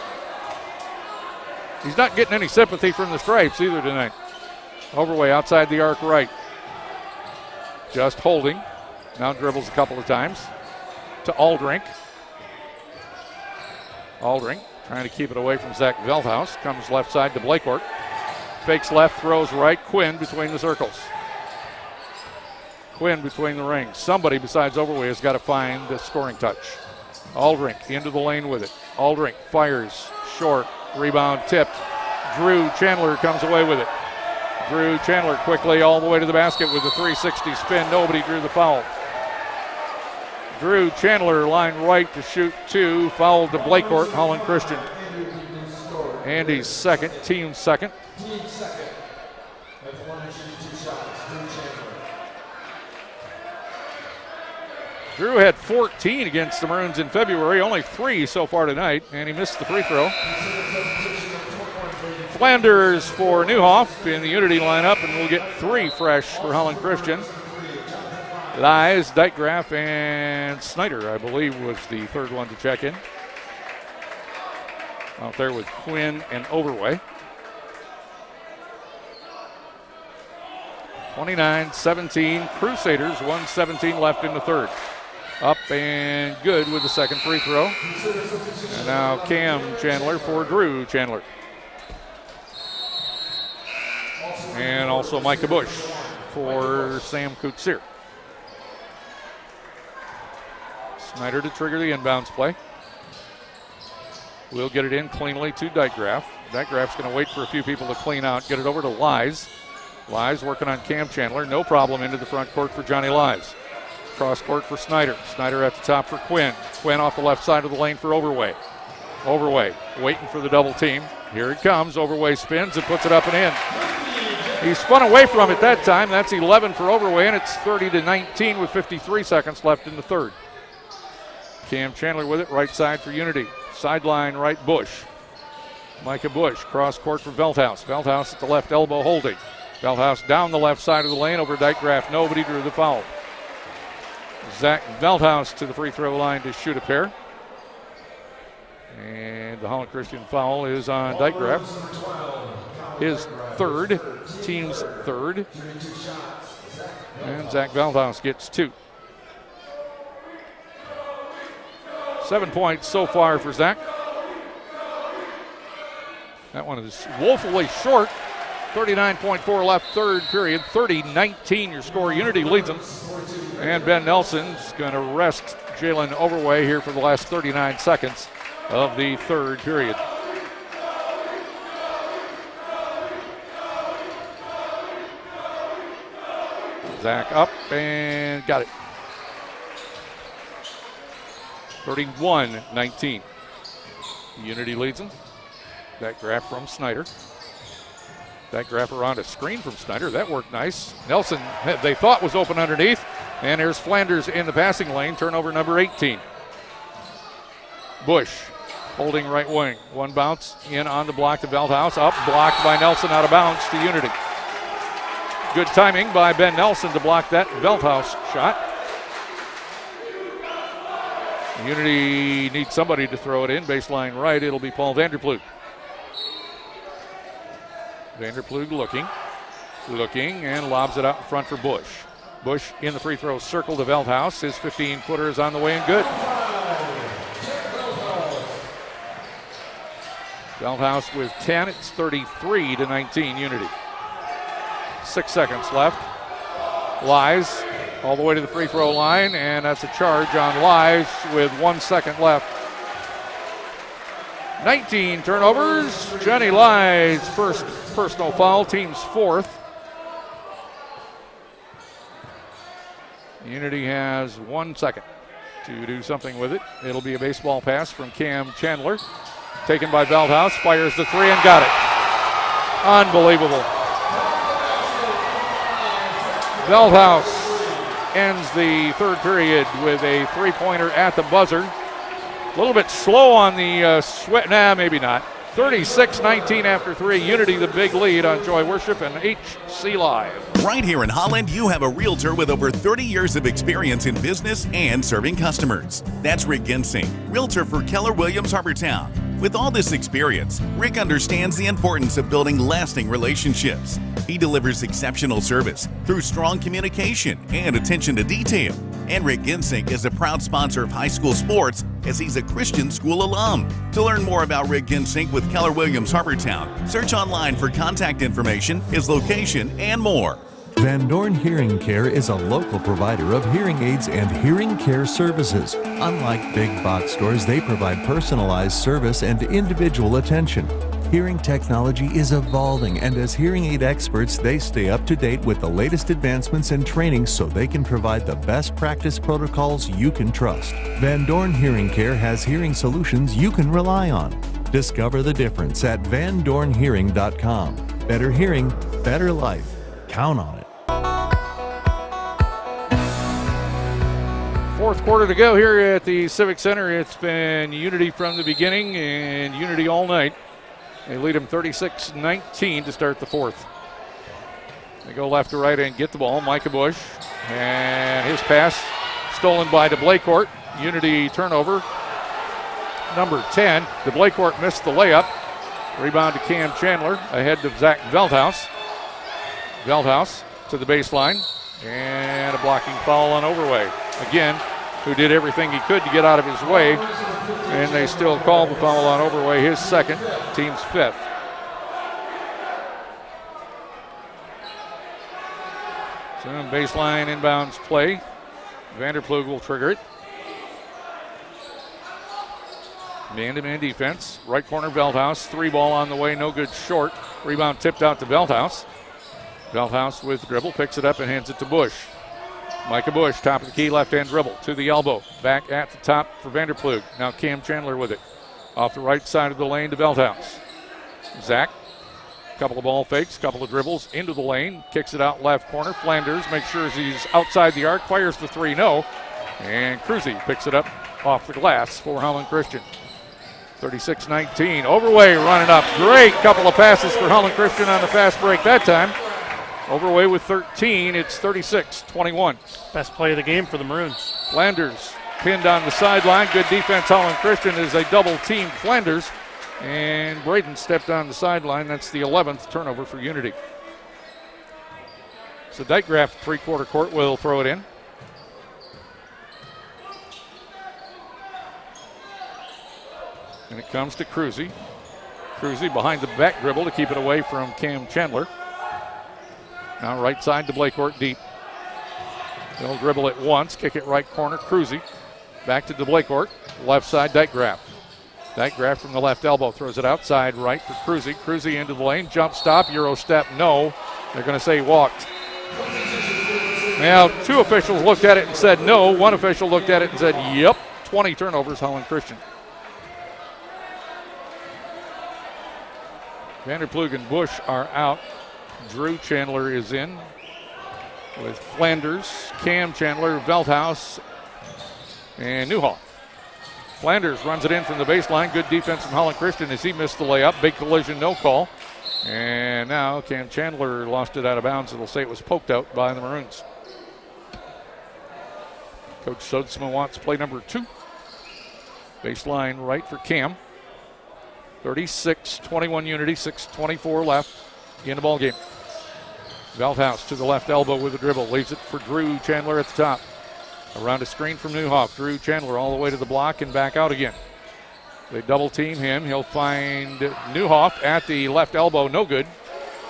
He's not getting any sympathy from the Stripes either tonight. Overway outside the arc right. Just holding. Now dribbles a couple of times to Aldrink. Aldrink trying to keep it away from Zach Veldhouse. Comes left side to Blakecourt. Fakes left, throws right. Quinn between the circles. Quinn between the rings. Somebody besides Overway has got to find the scoring touch. Aldrink into the lane with it. Aldrink fires short. Rebound tipped. Drew Chandler comes away with it. Drew Chandler quickly all the way to the basket with a 360 spin. Nobody drew the foul. Drew Chandler line right to shoot two. Foul to Blakecourt, Holland Christian. Andy's second, team second. Drew had 14 against the Maroons in February, only 3 so far tonight, and he missed the free throw. Flanders for Newhoff in the Unity lineup, and we'll get 3 fresh for Holland Christian. Lies, Dykegraph, and Snyder, I believe, was the third one to check in. Out there with Quinn and Overway. 29-17, Crusaders, 1:17 left in the third. Up and good with the second free throw. And now Cam Chandler for Drew Chandler. And also Micah Bush for Sam Kutsier. Snyder to trigger the inbounds play. We'll get it in cleanly to Dykegraph. Dykegraph's going to wait for a few people to clean out. Get it over to Lies. Lies working on Cam Chandler. No problem into the front court for Johnny Lies. Cross court for Snyder. Snyder at the top for Quinn. Quinn off the left side of the lane for Overway. Overway waiting for the double team. Here it comes. Overway spins and puts it up and in. He spun away from it that time. That's 11 for Overway, and it's 30-19 with 53 seconds left in the third. Cam Chandler with it, right side for Unity. Sideline right, Bush. Micah Bush, cross court for Veldhouse. Veldhouse at the left elbow holding. Veldhouse down the left side of the lane over Dykegraph. Nobody drew the foul. Zach Veldhouse to the free throw line to shoot a pair. And the Holland Christian foul is on Dykegraph. His third, team's third. And Zach Veldhouse gets 2. 7 points so far for Zach. That one is woefully short. 39.4 left third period. 30-19 your score. Unity leads them. And Ben Nelson's going to rest Jalen Overway here for the last 39 seconds of the third period. Zach up and got it. 31-19. Unity leads them. That graph from Snyder. That graph around a screen from Snyder. That worked nice. Nelson, they thought was open underneath. And there's Flanders in the passing lane. Turnover number 18. Bush holding right wing. One bounce in on the block to Veldhouse. Up, blocked by Nelson, out of bounds to Unity. Good timing by Ben Nelson to block that Veldhouse shot. Unity needs somebody to throw it in. Baseline right, it'll be Paul Vanderploeg. Vanderploeg looking, and lobs it out in front for Bush. Bush in the free throw circle to Veldhuis. His 15-footer is on the way and good. Veldhuis with 10. It's 33-19 Unity. 6 seconds left. Lies all the way to the free throw line, and that's a charge on Lies with 1 second left. 19 turnovers. Jenny Lies, first personal foul, team's fourth. Unity has 1 second to do something with it. It'll be a baseball pass from Cam Chandler. Taken by Veldhuis, fires the three and got it. Unbelievable. Veldhuis ends the third period with a three-pointer at the buzzer. A little bit slow on the sweat. Nah, maybe not. 36-19 after three. Unity the big lead on Joy Worship and HCLive. Right here in Holland, you have a realtor with over 30 years of experience in business and serving customers. That's Rick Ginsing, realtor for Keller Williams Harbortown. With all this experience, Rick understands the importance of building lasting relationships. He delivers exceptional service through strong communication and attention to detail. And Rick Ginsing is a proud sponsor of high school sports as he's a Christian school alum. To learn more about Rick Ginsing with Keller Williams Harbortown, search online for contact information, his location, and more. Van Dorn Hearing Care is a local provider of hearing aids and hearing care services. Unlike big box stores, they provide personalized service and individual attention. Hearing technology is evolving, and as hearing aid experts, they stay up to date with the latest advancements and training so they can provide the best practice protocols you can trust. Van Dorn Hearing Care has hearing solutions you can rely on. Discover the difference at vandornhearing.com. Better hearing, better life. Count on it. Fourth quarter to go here at the Civic Center. It's been Unity from the beginning and Unity all night. They lead them 36-19 to start the fourth. They go left to right and get the ball. Micah Bush and his pass stolen by DeBlaycourt. Unity turnover. Number 10. DeBlaycourt missed the layup. Rebound to Cam Chandler ahead of Zach Veldhuis. Veldhuis to the baseline and a blocking foul on Overway. Again, who did everything he could to get out of his way, and they still call the foul on Overway, his second, team's fifth. So baseline inbounds play. Vanderploeg will trigger it. Man-to-man defense. Right corner, Veldhuis. Three ball on the way, no good short. Rebound tipped out to Veldhuis. Veldhuis with dribble, picks it up and hands it to Bush. Micah Bush, top of the key, left-hand dribble to the elbow. Back at the top for Vanderploeg. Now Cam Chandler with it. Off the right side of the lane to Veldhuis. Zach, couple of ball fakes, couple of dribbles into the lane. Kicks it out left corner. Flanders makes sure he's outside the arc. Fires the three, no. And Cruzy picks it up off the glass for Holland Christian. 36-19. Overway running up. Great couple of passes for Holland Christian on the fast break that time. Overway with 13. It's 36-21. Best play of the game for the Maroons. Flanders pinned on the sideline. Good defense. Holland Christian is a double team Flanders. And Braden stepped on the sideline. That's the 11th turnover for Unity. So Dykegraff, three-quarter court, will throw it in. And it comes to Cruzy. Cruzy behind the back dribble to keep it away from Cam Chandler. Now right side to DeBlaycourt deep. They'll dribble it once, kick it right corner, Cruzy. Back to DeBlaycourt, left side, Dykegraff. Dykegraff from the left elbow throws it outside right for Cruzy. Cruzy into the lane, jump stop, Euro step, no. They're going to say he walked. Now, two officials looked at it and said no. One official looked at it and said, yep. 20 turnovers, Holland Christian. Vanderploeg and Bush are out. Drew Chandler is in with Flanders, Cam Chandler, Veldhuis, and Newhoff. Flanders runs it in from the baseline. Good defense from Holland Christian as he missed the layup. Big collision, no call. And now Cam Chandler lost it out of bounds. It'll say it was poked out by the Maroons. Coach Sudsman wants play number 2. Baseline right for Cam. 36-21 Unity, 6:24 left in the ball game. Veldhouse to the left elbow with a dribble. Leaves it for Drew Chandler at the top. Around a screen from Newhoff. Drew Chandler all the way to the block and back out again. They double team him. He'll find Newhoff at the left elbow. No good.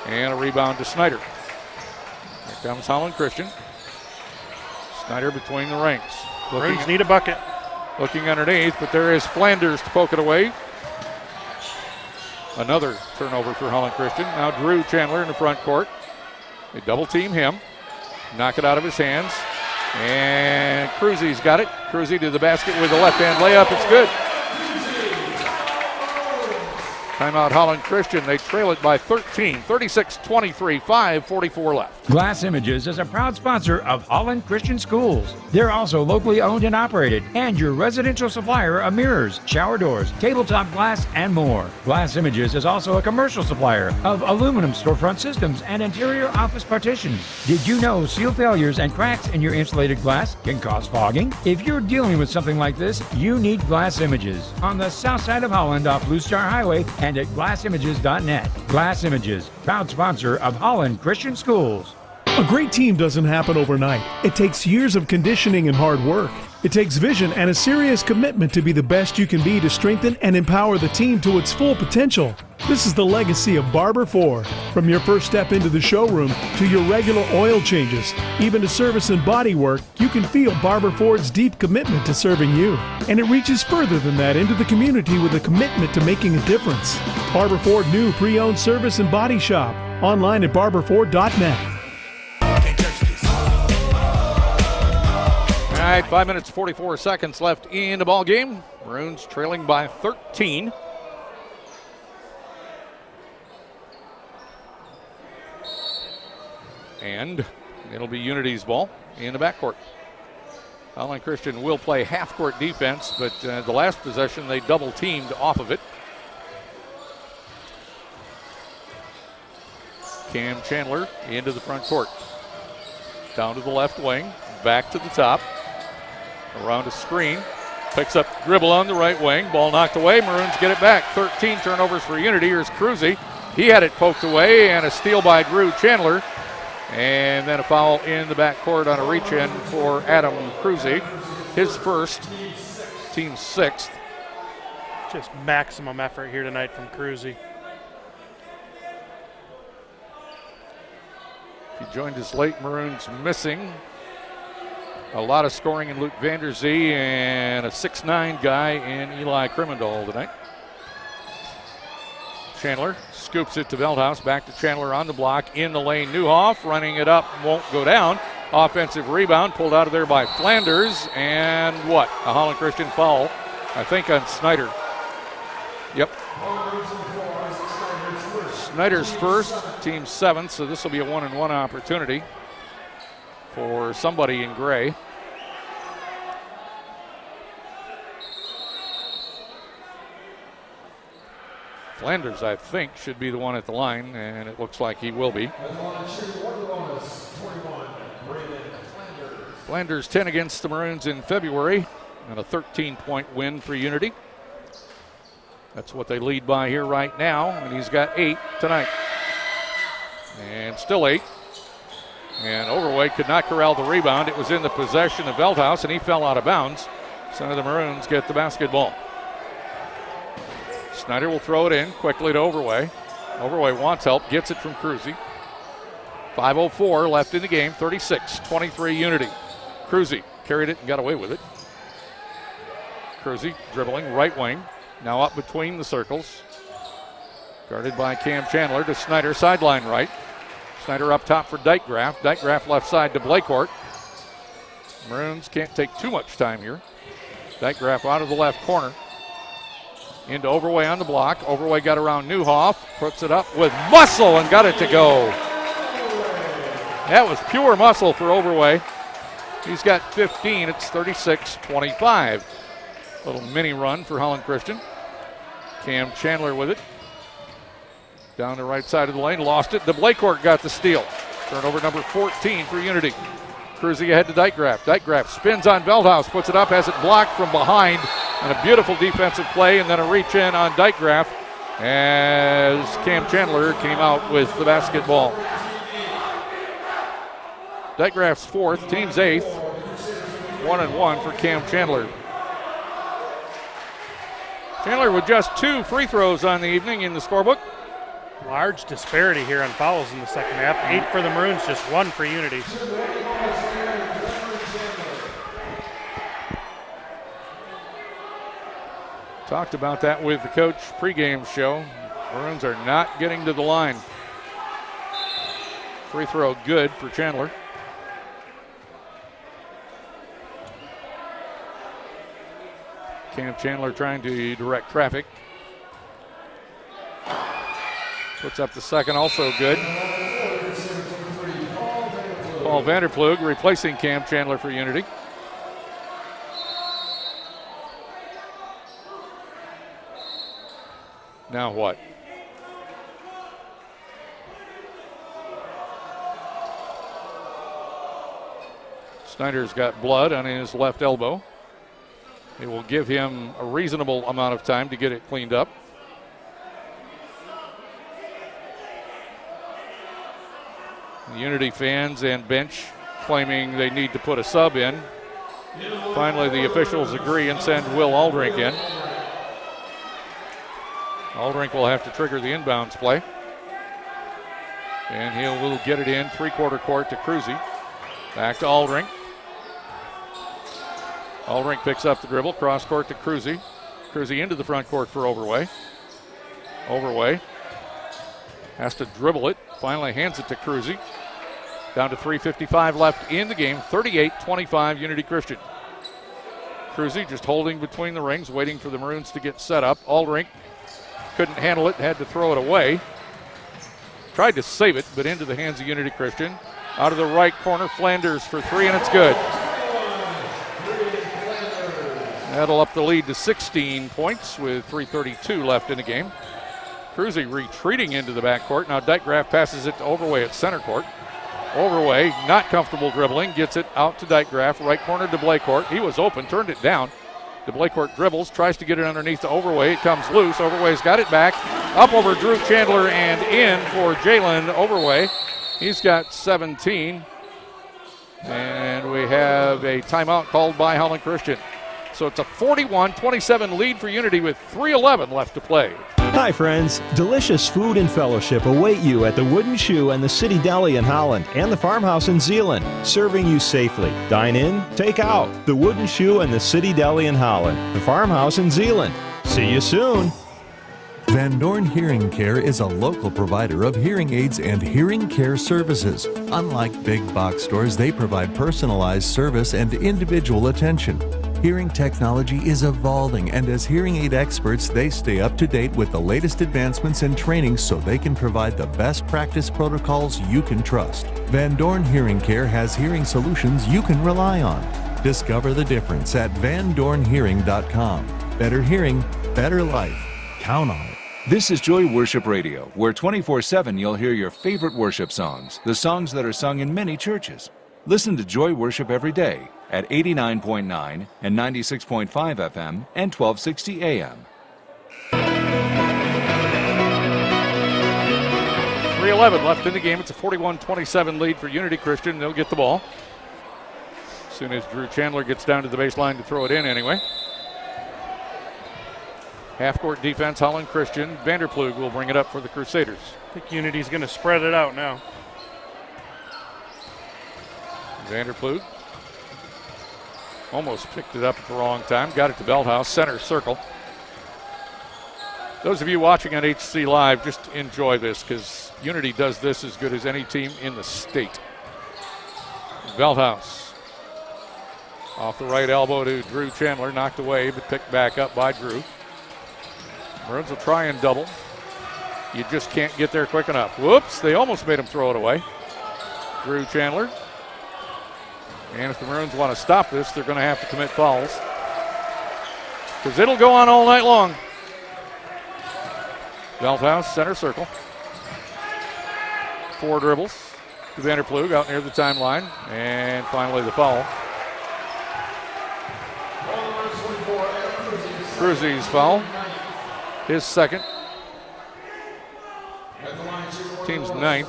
And a rebound to Snyder. Here comes Holland Christian. Snyder between the ranks. Maroons need a bucket. Looking underneath, but there is Flanders to poke it away. Another turnover for Holland Christian. Now Drew Chandler in the front court. They double team him. Knock it out of his hands. And Cruzy's got it. Cruzy to the basket with a left-hand layup. It's good. Timeout Holland Christian. They trail it by 13. 36-23, 5:44 left. Glass Images is a proud sponsor of Holland Christian Schools. They're also locally owned and operated, and your residential supplier of mirrors, shower doors, tabletop glass, and more. Glass Images is also a commercial supplier of aluminum storefront systems and interior office partitions. Did you know seal failures and cracks in your insulated glass can cause fogging? If you're dealing with something like this, you need Glass Images on the south side of Holland off Blue Star Highway and at glassimages.net. Glass Images, proud sponsor of Holland Christian Schools. A great team doesn't happen overnight. It takes years of conditioning and hard work. It takes vision and a serious commitment to be the best you can be to strengthen and empower the team to its full potential. This is the legacy of Barber Ford. From your first step into the showroom to your regular oil changes, even to service and body work, you can feel Barber Ford's deep commitment to serving you. And it reaches further than that into the community with a commitment to making a difference. Barber Ford new pre-owned service and body shop. Online at barberford.net. All right, 5 minutes, 44 seconds left in the ball game. Maroons trailing by 13. And it'll be Unity's ball in the backcourt. Holland Christian will play half-court defense, but the last possession they double-teamed off of it. Cam Chandler into the front court. Down to the left wing, back to the top. Around a screen, picks up dribble on the right wing. Ball knocked away. Maroons get it back. 13 turnovers for Unity. Here's Cruzy. He had it poked away, and a steal by Drew Chandler. And then a foul in the backcourt on a reach-in for Adam Cruzy. His first, team sixth. Just maximum effort here tonight from Cruzy. He joined us late. Maroons missing a lot of scoring in Luke Vander Zee and a 6'9" guy in Eli Krimendahl tonight. Chandler scoops it to Veldhouse. Back to Chandler on the block. In the lane, Newhoff running it up. Won't go down. Offensive rebound pulled out of there by Flanders. And what? A Holland Christian foul, I think, on Snyder. Yep. Snyder's first, team seventh, so this will be a 1-and-1 opportunity for somebody in gray. Flanders, I think, should be the one at the line, and it looks like he will be. Flanders 10 against the Maroons in February, and a 13-point win for Unity. That's what they lead by here right now, and he's got 8 tonight. And still 8. And Overway could not corral the rebound. It was in the possession of Veldhouse, and he fell out of bounds. So the Maroons get the basketball. Snyder will throw it in quickly to Overway. Overway wants help, gets it from Cruzy. 5:04 left in the game, 36-23 Unity. Cruzy carried it and got away with it. Cruzy dribbling right wing, now up between the circles. Guarded by Cam Chandler to Snyder, sideline right. Snyder up top for Dykegraff. Dykegraff left side to Blakecourt. Maroons can't take too much time here. Dykegraff out of the left corner. Into Overway on the block. Overway got around Newhoff. Puts it up with muscle and got it to go. That was pure muscle for Overway. He's got 15. It's 36-25. Little mini run for Holland Christian. Cam Chandler with it. Down the right side of the lane, lost it. Blakecourt got the steal. Turnover number 14 for Unity. Cruzy ahead to Dykegraff. Dykegraff spins on Veldhouse, puts it up, has it blocked from behind, And a beautiful defensive play, and then a reach in on Dykegraff as Cam Chandler came out with the basketball. Dykegraff's fourth, team's eighth. 1-1 for Cam Chandler. Chandler with just 2 free throws on the evening in the scorebook. Large disparity here on fouls in the second half. 8 for the Maroons, just 1 for Unity. Talked about that with the coach pregame show. Maroons are not getting to the line. Free throw good for Chandler. Cam Chandler trying to direct traffic. Puts up the second, also good. Paul Vanderplug replacing Cam Chandler for Unity. Now what? Snyder's got blood on his left elbow. It will give him a reasonable amount of time to get it cleaned up. The Unity fans and bench claiming they need to put a sub in. Finally, the officials agree and send Will Aldrink in. Aldrink will have to trigger the inbounds play. And he will get it in three-quarter court to Cruzy. Back to Aldrink. Aldrink picks up the dribble, cross court to Cruzy. Cruzy into the front court for Overway. Overway has to dribble it, finally hands it to Cruzy. Down to 3:55 left in the game, 38-25 Unity Christian. Cruzy just holding between the rings, waiting for the Maroons to get set up. Aldrink couldn't handle it, had to throw it away. Tried to save it, but into the hands of Unity Christian. Out of the right corner, Flanders for 3, and it's good. That'll up the lead to 16 points with 3:32 left in the game. Cruzy retreating into the backcourt. Now Dykegraff passes it to Overway at center court. Overway, not comfortable dribbling, gets it out to Dykegraff, right corner to Blacourt. He was open, turned it down. De Blacourt dribbles, tries to get it underneath to Overway. It comes loose. Overway's got it back. Up over Drew Chandler and in for Jalen Overway. He's got 17. And we have a timeout called by Holland Christian. So it's a 41-27 lead for Unity with 3:11 left to play. Hi, friends. Delicious food and fellowship await you at the Wooden Shoe and the City Deli in Holland and the Farmhouse in Zeeland, serving you safely. Dine in, take out. The Wooden Shoe and the City Deli in Holland, the Farmhouse in Zeeland. See you soon. Van Dorn Hearing Care is a local provider of hearing aids and hearing care services. Unlike big box stores, they provide personalized service and individual attention. Hearing technology is evolving, and as hearing aid experts, they stay up to date with the latest advancements and training so they can provide the best practice protocols you can trust. Van Dorn Hearing Care has hearing solutions you can rely on. Discover the difference at vandornhearing.com. Better hearing, better life. Count on it. This is Joy Worship Radio, where 24/7 you'll hear your favorite worship songs, the songs that are sung in many churches. Listen to Joy Worship every day at 89.9 and 96.5 FM and 1260 AM. 3:11 left in the game. It's a 41-27 lead for Unity Christian. They'll get the ball as soon as Drew Chandler gets down to the baseline to throw it in anyway. Half-court defense, Holland Christian. Vanderplug will bring it up for the Crusaders. I think Unity's going to spread it out now. Vanderplug almost picked it up at the wrong time. Got it to Belthouse, center circle. Those of you watching on HCLive, just enjoy this because Unity does this as good as any team in the state. Belthouse off the right elbow to Drew Chandler, knocked away but picked back up by Drew. Maroons will try and double. You just can't get there quick enough. Whoops, they almost made him throw it away. Drew Chandler. And if the Maroons want to stop this, they're going to have to commit fouls because it'll go on all night long. Belthouse, center circle. 4 dribbles to Vanderplug out near the timeline. And finally the foul. Cruzy's foul. His second. Team's ninth.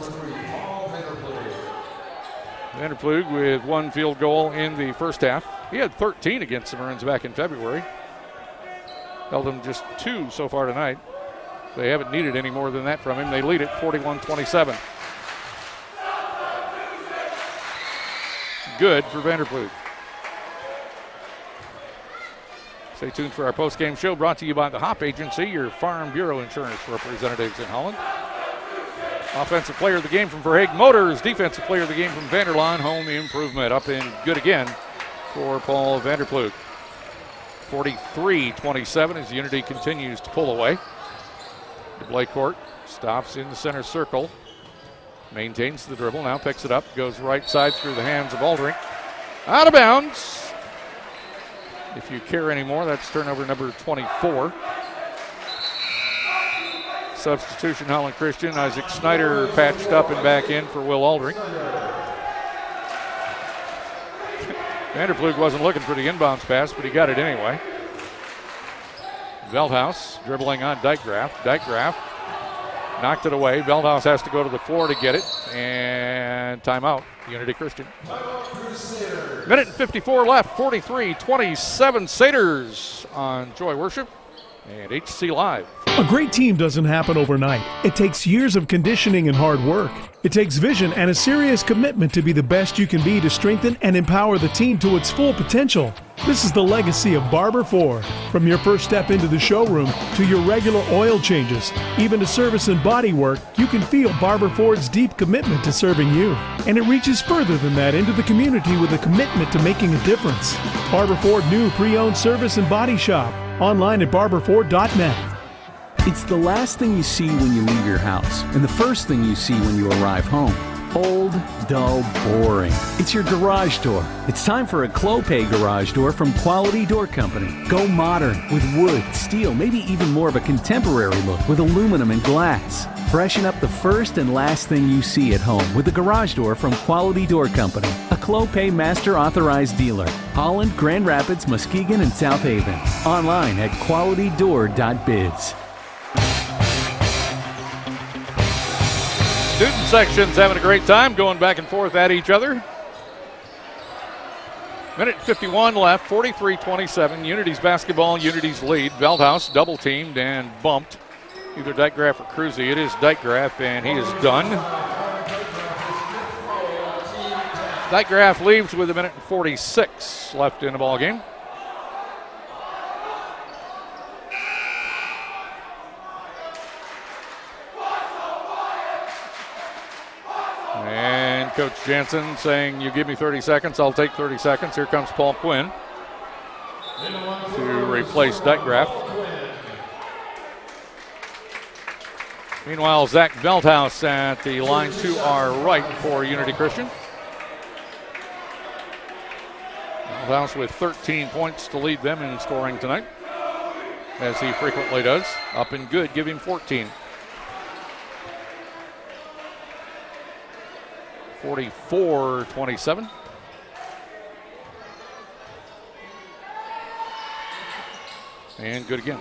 Vanderplug with one field goal in the first half. He had 13 against the Maroons back in February. Held them just 2 so far tonight. They haven't needed any more than that from him. They lead it 41-27. Good for Vanderplug. Stay tuned for our post-game show brought to you by the Hop Agency, your Farm Bureau insurance representatives in Holland. Offensive player of the game from Verhaeghe Motors. Defensive player of the game from Vanderlaan. Home improvement up and good again for Paul Vanderplug. 43-27 as Unity continues to pull away. DeBlay Court stops in the center circle. Maintains the dribble, now picks it up. Goes right side through the hands of Aldrich. Out of bounds. If you care anymore, that's turnover number 24. Substitution, Holland Christian. Isaac Snyder patched up and back in for Will Aldrich. Vanderplug wasn't looking for the inbounds pass, but he got it anyway. Veldhuis dribbling on Dijkgraaf. Dijkgraaf knocked it away. Veldhuis has to go to the floor to get it. And timeout, Unity Christian. Minute and 54 left, 43-27 Satyrs on Joy Worship and HCLive. A great team doesn't happen overnight. It takes years of conditioning and hard work. It takes vision and a serious commitment to be the best you can be to strengthen and empower the team to its full potential. This is the legacy of Barber Ford. From your first step into the showroom to your regular oil changes, even to service and body work, you can feel Barber Ford's deep commitment to serving you. And it reaches further than that into the community with a commitment to making a difference. Barber Ford new pre-owned service and body shop. Online at barberford.net. It's the last thing you see when you leave your house and the first thing you see when you arrive home. Old, dull, boring. It's your garage door. It's time for a Clopay garage door from Quality Door Company. Go modern with wood, steel, maybe even more of a contemporary look with aluminum and glass. Freshen up the first and last thing you see at home with a garage door from Quality Door Company, a Clopay Master Authorized Dealer. Holland, Grand Rapids, Muskegon, and South Haven. Online at qualitydoor.biz. Student section's having a great time going back and forth at each other. Minute 51 left, 43-27. Unity's basketball, Unity's lead. Veldhuis double teamed and bumped. Either Dijkgraaf or Cruzy. It is Dijkgraaf, and he is done. Dijkgraaf leaves with a minute and 46 left in the ball game. And Coach Jansen saying, you give me 30 seconds, I'll take 30 seconds. Here comes Paul Quinn to replace Dijkgraaf. Meanwhile, Zach Veldhuis at the line to our right for Unity Christian. Veldhuis with 13 points to lead them in scoring tonight, as he frequently does. Up and good, give him 14. 44-27. And good again.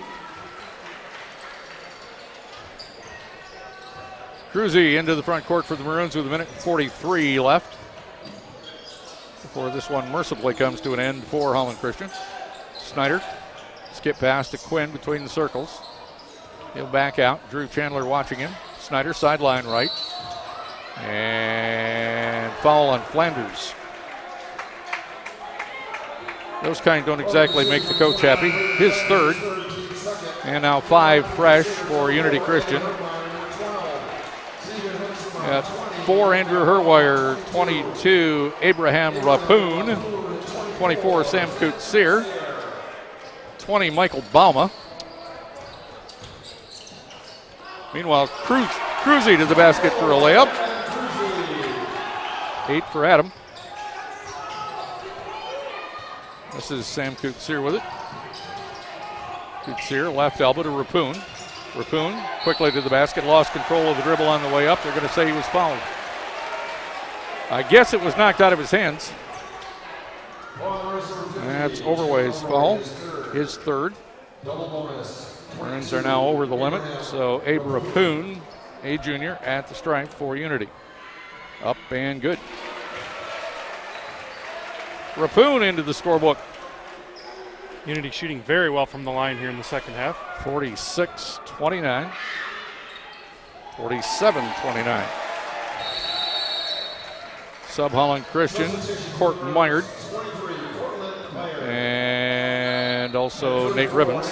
Cruzy into the front court for the Maroons with a minute and 43 left before this one mercifully comes to an end for Holland Christian. Snyder, skip pass to Quinn between the circles. He'll back out. Drew Chandler watching him. Snyder sideline right. And foul on Flanders. Those kind don't exactly make the coach happy. His third. And now 5 fresh for Unity Christian. At 4, Andrew Herwire. 22, Abraham Rapoon. 24, Sam Kutsier. 20, Michael Bauma. Meanwhile, Cruzy to the basket for a layup. 8 for Adam. This is Sam Kutsier with it. Kutsier, left elbow to Rapoon. Rapoon quickly to the basket, lost control of the dribble on the way up. They're going to say he was fouled. I guess it was knocked out of his hands. That's Overway's foul. his third. Double bonus. Maroons are now over the limit, so Abe Rapoon, a junior, at the stripe for Unity. Up and good. Rapoon into the scorebook. Unity shooting very well from the line here in the second half. 46-29. 47-29. Sub Holland Christian, Court Myard, and also Nate Ribbons.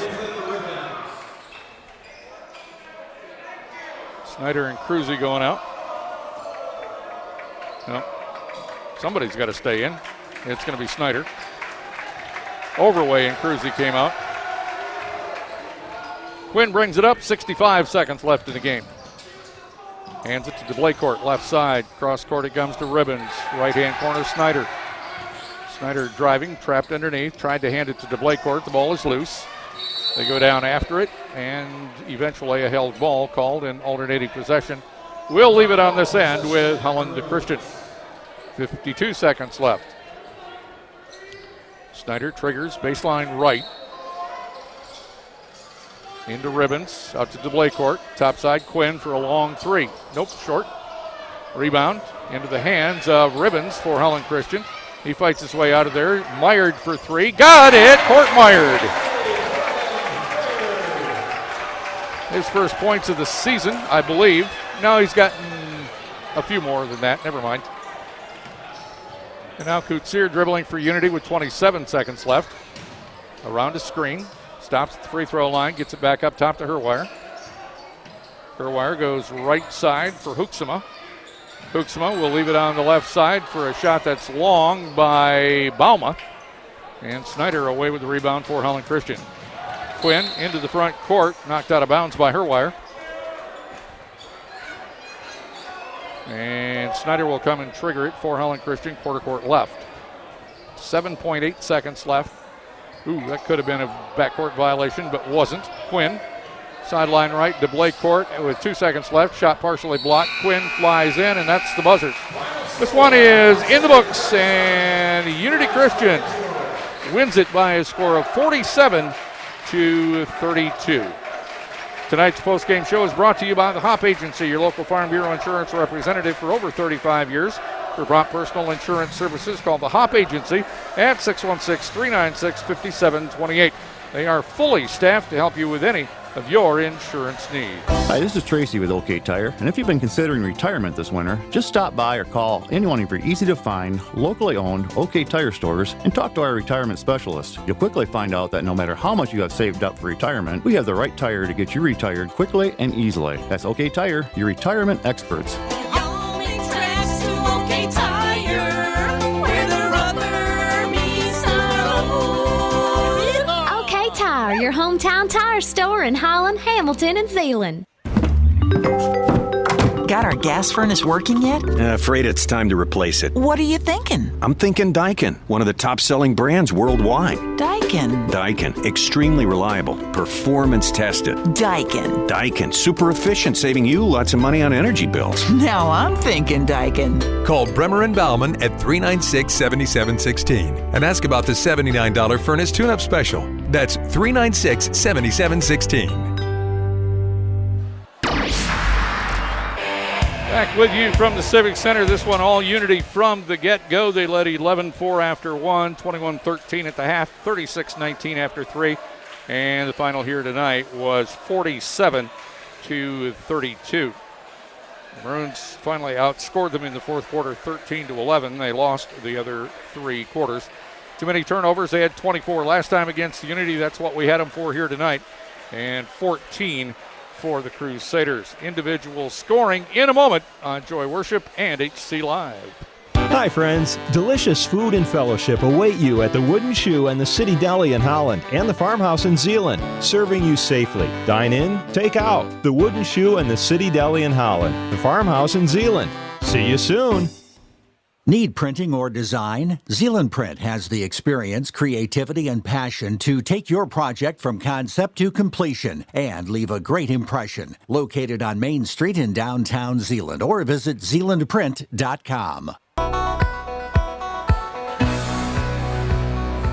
Snyder and Cruzy going out. No. Somebody's got to stay in. It's going to be Snyder. Overway and Cruzy came out. Quinn brings it up, 65 seconds left in the game. Hands it to DeBlaycourt, left side. Cross court it comes to Ribbons. Right-hand corner, Snyder. Snyder driving, trapped underneath. Tried to hand it to DeBlaycourt. The ball is loose. They go down after it, and eventually a held ball called in alternating possession. We'll leave it on this end with Holland Christian. 52 seconds left. Snyder triggers, baseline right. Into Ribbons, out to DeBlaycourt. Top side, Quinn for a long three. Nope, short. Rebound into the hands of Ribbons for Holland Christian. He fights his way out of there. Myard for three. Got it! Court Myard. His first points of the season, I believe. No, he's gotten a few more than that. Never mind. And now Kutsier dribbling for Unity with 27 seconds left. Around a screen. Stops at the free throw line. Gets it back up top to Herwire. Herwire goes right side for Hoeksema. Hoeksema will leave it on the left side for a shot that's long by Bauma. And Snyder away with the rebound for Holland Christian. Quinn into the front court, knocked out of bounds by Herwire. And Snyder will come and trigger it for Holland Christian, quarter court left. 7.8 seconds left. Ooh, that could have been a backcourt violation, but wasn't. Quinn, sideline right, DeBlaycourt with 2 seconds left. Shot partially blocked. Quinn flies in, and that's the buzzer. This one is in the books, and Unity Christian wins it by a score of 47-32. Tonight's postgame show is brought to you by the Hop Agency, your local Farm Bureau insurance representative for over 35 years. For prompt personal insurance services, call the Hop Agency at 616-396-5728. They are fully staffed to help you with any of your insurance needs. Hi, this is Tracy with OK Tire, and if you've been considering retirement this winter, just stop by or call any one of your easy-to-find, locally owned OK Tire stores and talk to our retirement specialist. You'll quickly find out that no matter how much you have saved up for retirement, we have the right tire to get you retired quickly and easily. That's OK Tire, your retirement experts. Your hometown tire store in Holland, Hamilton, and Zeeland. Got our gas furnace working yet? Afraid it's time to replace it. What are you thinking? I'm thinking Daikin, one of the top-selling brands worldwide. Daikin. Daikin, extremely reliable, performance tested. Daikin. Daikin, super efficient, saving you lots of money on energy bills. Now I'm thinking Daikin. Call Bremer and Bauman at 396-7716 and ask about the $79 furnace tune-up special. That's 396-7716. Back with you from the Civic Center. This one all Unity from the get-go. They led 11-4 after one, 21-13 at the half, 36-19 after three. And the final here tonight was 47-32. The Maroons finally outscored them in the fourth quarter, 13-11. They lost the other three quarters. Too many turnovers. They had 24 last time against Unity. That's what we had them for here tonight. And 14 for the Crusaders. Individual scoring in a moment on Joy Worship and HCLive. Hi, friends. Delicious food and fellowship await you at the Wooden Shoe and the City Deli in Holland and the Farmhouse in Zeeland, serving you safely. Dine in, take out. The Wooden Shoe and the City Deli in Holland, the Farmhouse in Zeeland. See you soon. Need printing or design? Zeeland Print has the experience, creativity, and passion to take your project from concept to completion and leave a great impression. Located on Main Street in downtown Zeeland, or visit zeelandprint.com.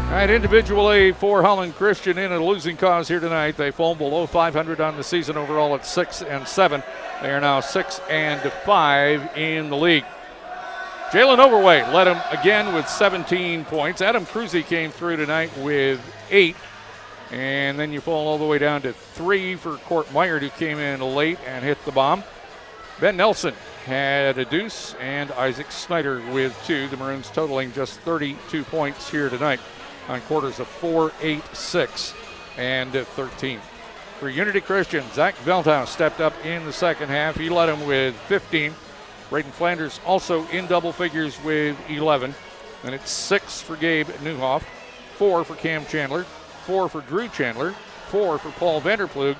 All right, individually for Holland Christian in a losing cause here tonight. They fall below 500 on the season overall at 6-7. They are now 6-5 in the league. Jalen Overway led them again with 17 points. Adam Cruzy came through tonight with 8. And then you fall all the way down to 3 for Court Meyer, who came in late and hit the bomb. Ben Nelson had a deuce, and Isaac Snyder with 2. The Maroons totaling just 32 points here tonight on quarters of 4, 8, 6, and 13. For Unity Christian, Zach Veldhouse stepped up in the second half. He led them with 15. Braden Flanders also in double figures with 11. And it's 6 for Gabe Newhoff, 4 for Cam Chandler, 4 for Drew Chandler, 4 for Paul Vanderplug,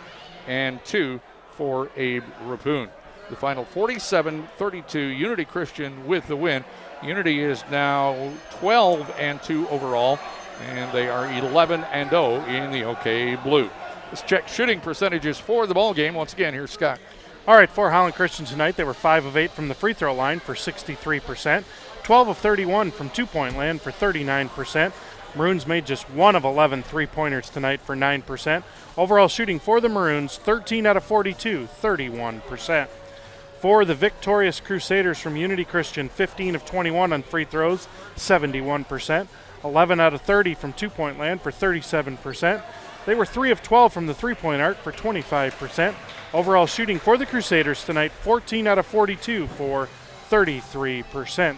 and 2 for Abe Rapoon. The final 47-32, Unity Christian with the win. Unity is now 12-2 overall, and they are 11-0 in the OK Blue. Let's check shooting percentages for the ball game. Once again, here's Scott. All right, for Holland Christian tonight, they were 5 of 8 from the free throw line for 63%, 12 of 31 from two-point land for 39%. Maroons made just 1 of 11 three-pointers tonight for 9%. Overall shooting for the Maroons, 13 out of 42, 31%. For the victorious Crusaders from Unity Christian, 15 of 21 on free throws, 71%. 11 out of 30 from two-point land for 37%. They were 3 of 12 from the three-point arc for 25%. Overall shooting for the Crusaders tonight, 14 out of 42 for 33%.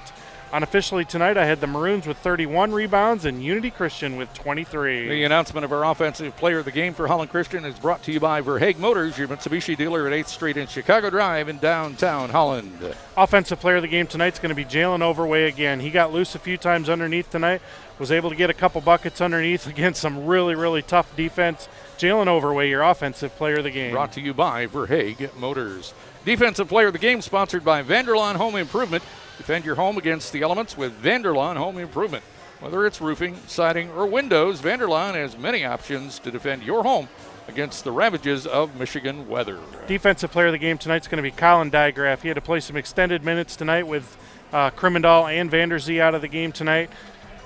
Unofficially tonight, I had the Maroons with 31 rebounds and Unity Christian with 23. The announcement of our offensive player of the game for Holland Christian is brought to you by Verhaeg Motors, your Mitsubishi dealer at 8th Street and Chicago Drive in downtown Holland. Offensive player of the game tonight is going to be Jalen Overway again. He got loose a few times underneath tonight, was able to get a couple buckets underneath against some really, really tough defense. Jalen Overway, your offensive player of the game. Brought to you by Verhaeg Motors. Defensive player of the game sponsored by Vanderlaan Home Improvement. Defend your home against the elements with Vanderlaan Home Improvement. Whether it's roofing, siding, or windows, Vanderlaan has many options to defend your home against the ravages of Michigan weather. Defensive player of the game tonight is going to be Colin Digraph. He had to play some extended minutes tonight with Krimendahl and Vanderzee out of the game tonight.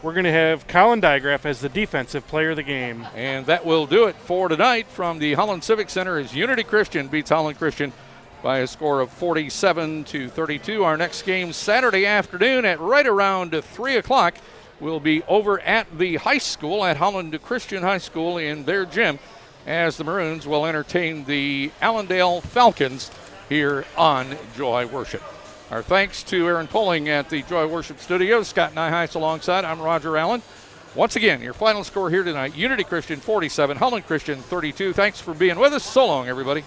We're going to have Colin Digraph as the defensive player of the game. And that will do it for tonight from the Holland Civic Center as Unity Christian beats Holland Christian by a score of 47-32. Our next game Saturday afternoon at right around 3 o'clock will be over at the high school, at Holland Christian High School in their gym, as the Maroons will entertain the Allendale Falcons here on Joy Worship. Our thanks to Aaron Poling at the Joy Worship Studios. Scott Nyheis alongside. I'm Roger Allen. Once again, your final score here tonight, Unity Christian 47, Holland Christian 32. Thanks for being with us. So long, everybody.